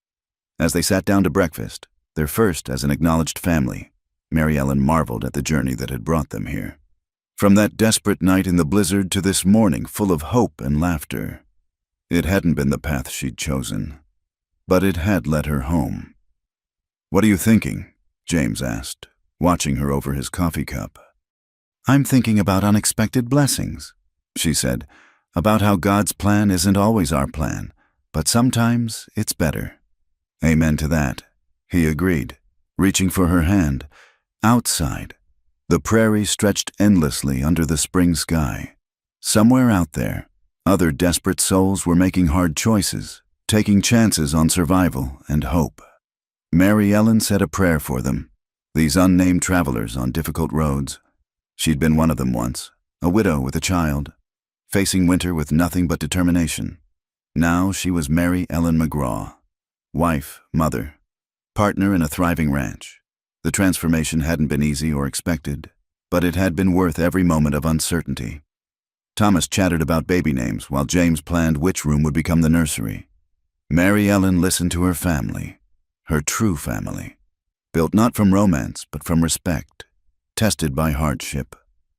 A: As they sat down to breakfast, their first as an acknowledged family, Mary Ellen marveled at the journey that had brought them here. From that desperate night in the blizzard to this morning full of hope and laughter. It hadn't been the path she'd chosen, but it had led her home. "What are you thinking?" James asked, watching her over his coffee cup. "I'm thinking about unexpected blessings," she said, "about how God's plan isn't always our plan, but sometimes it's better." "Amen to that," he agreed, reaching for her hand. Outside, the prairie stretched endlessly under the spring sky. Somewhere out there, other desperate souls were making hard choices, taking chances on survival and hope. Mary Ellen said a prayer for them, these unnamed travelers on difficult roads. She'd been one of them once, a widow with a child, facing winter with nothing but determination. Now she was Mary Ellen McGraw, wife, mother, partner in a thriving ranch. The transformation hadn't been easy or expected, but it had been worth every moment of uncertainty. Thomas chattered about baby names while James planned which room would become the nursery. Mary Ellen listened to her family, her true family, built not from romance but from respect, tested by hardship,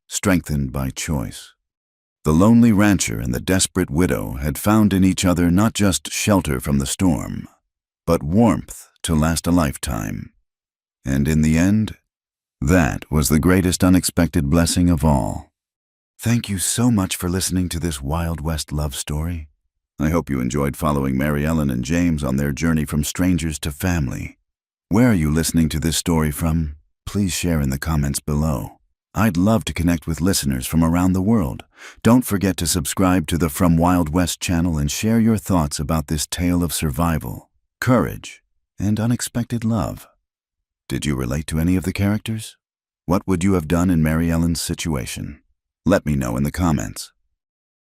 A: strengthened by choice. The lonely rancher and the desperate widow had found in each other not just shelter from the storm, but warmth to last a lifetime. And in the end, that was the greatest unexpected blessing of all. Thank you so much for listening to this Wild West love story. I hope you enjoyed following Mary Ellen and James on their journey from strangers to family. Where are you listening to this story from? Please share in the comments below. I'd love to connect with listeners from around the world. Don't forget to subscribe to the From Wild West channel and share your thoughts about this tale of survival, courage, and unexpected love. Did you relate to any of the characters? What would you have done in Mary Ellen's situation? Let me know in the comments.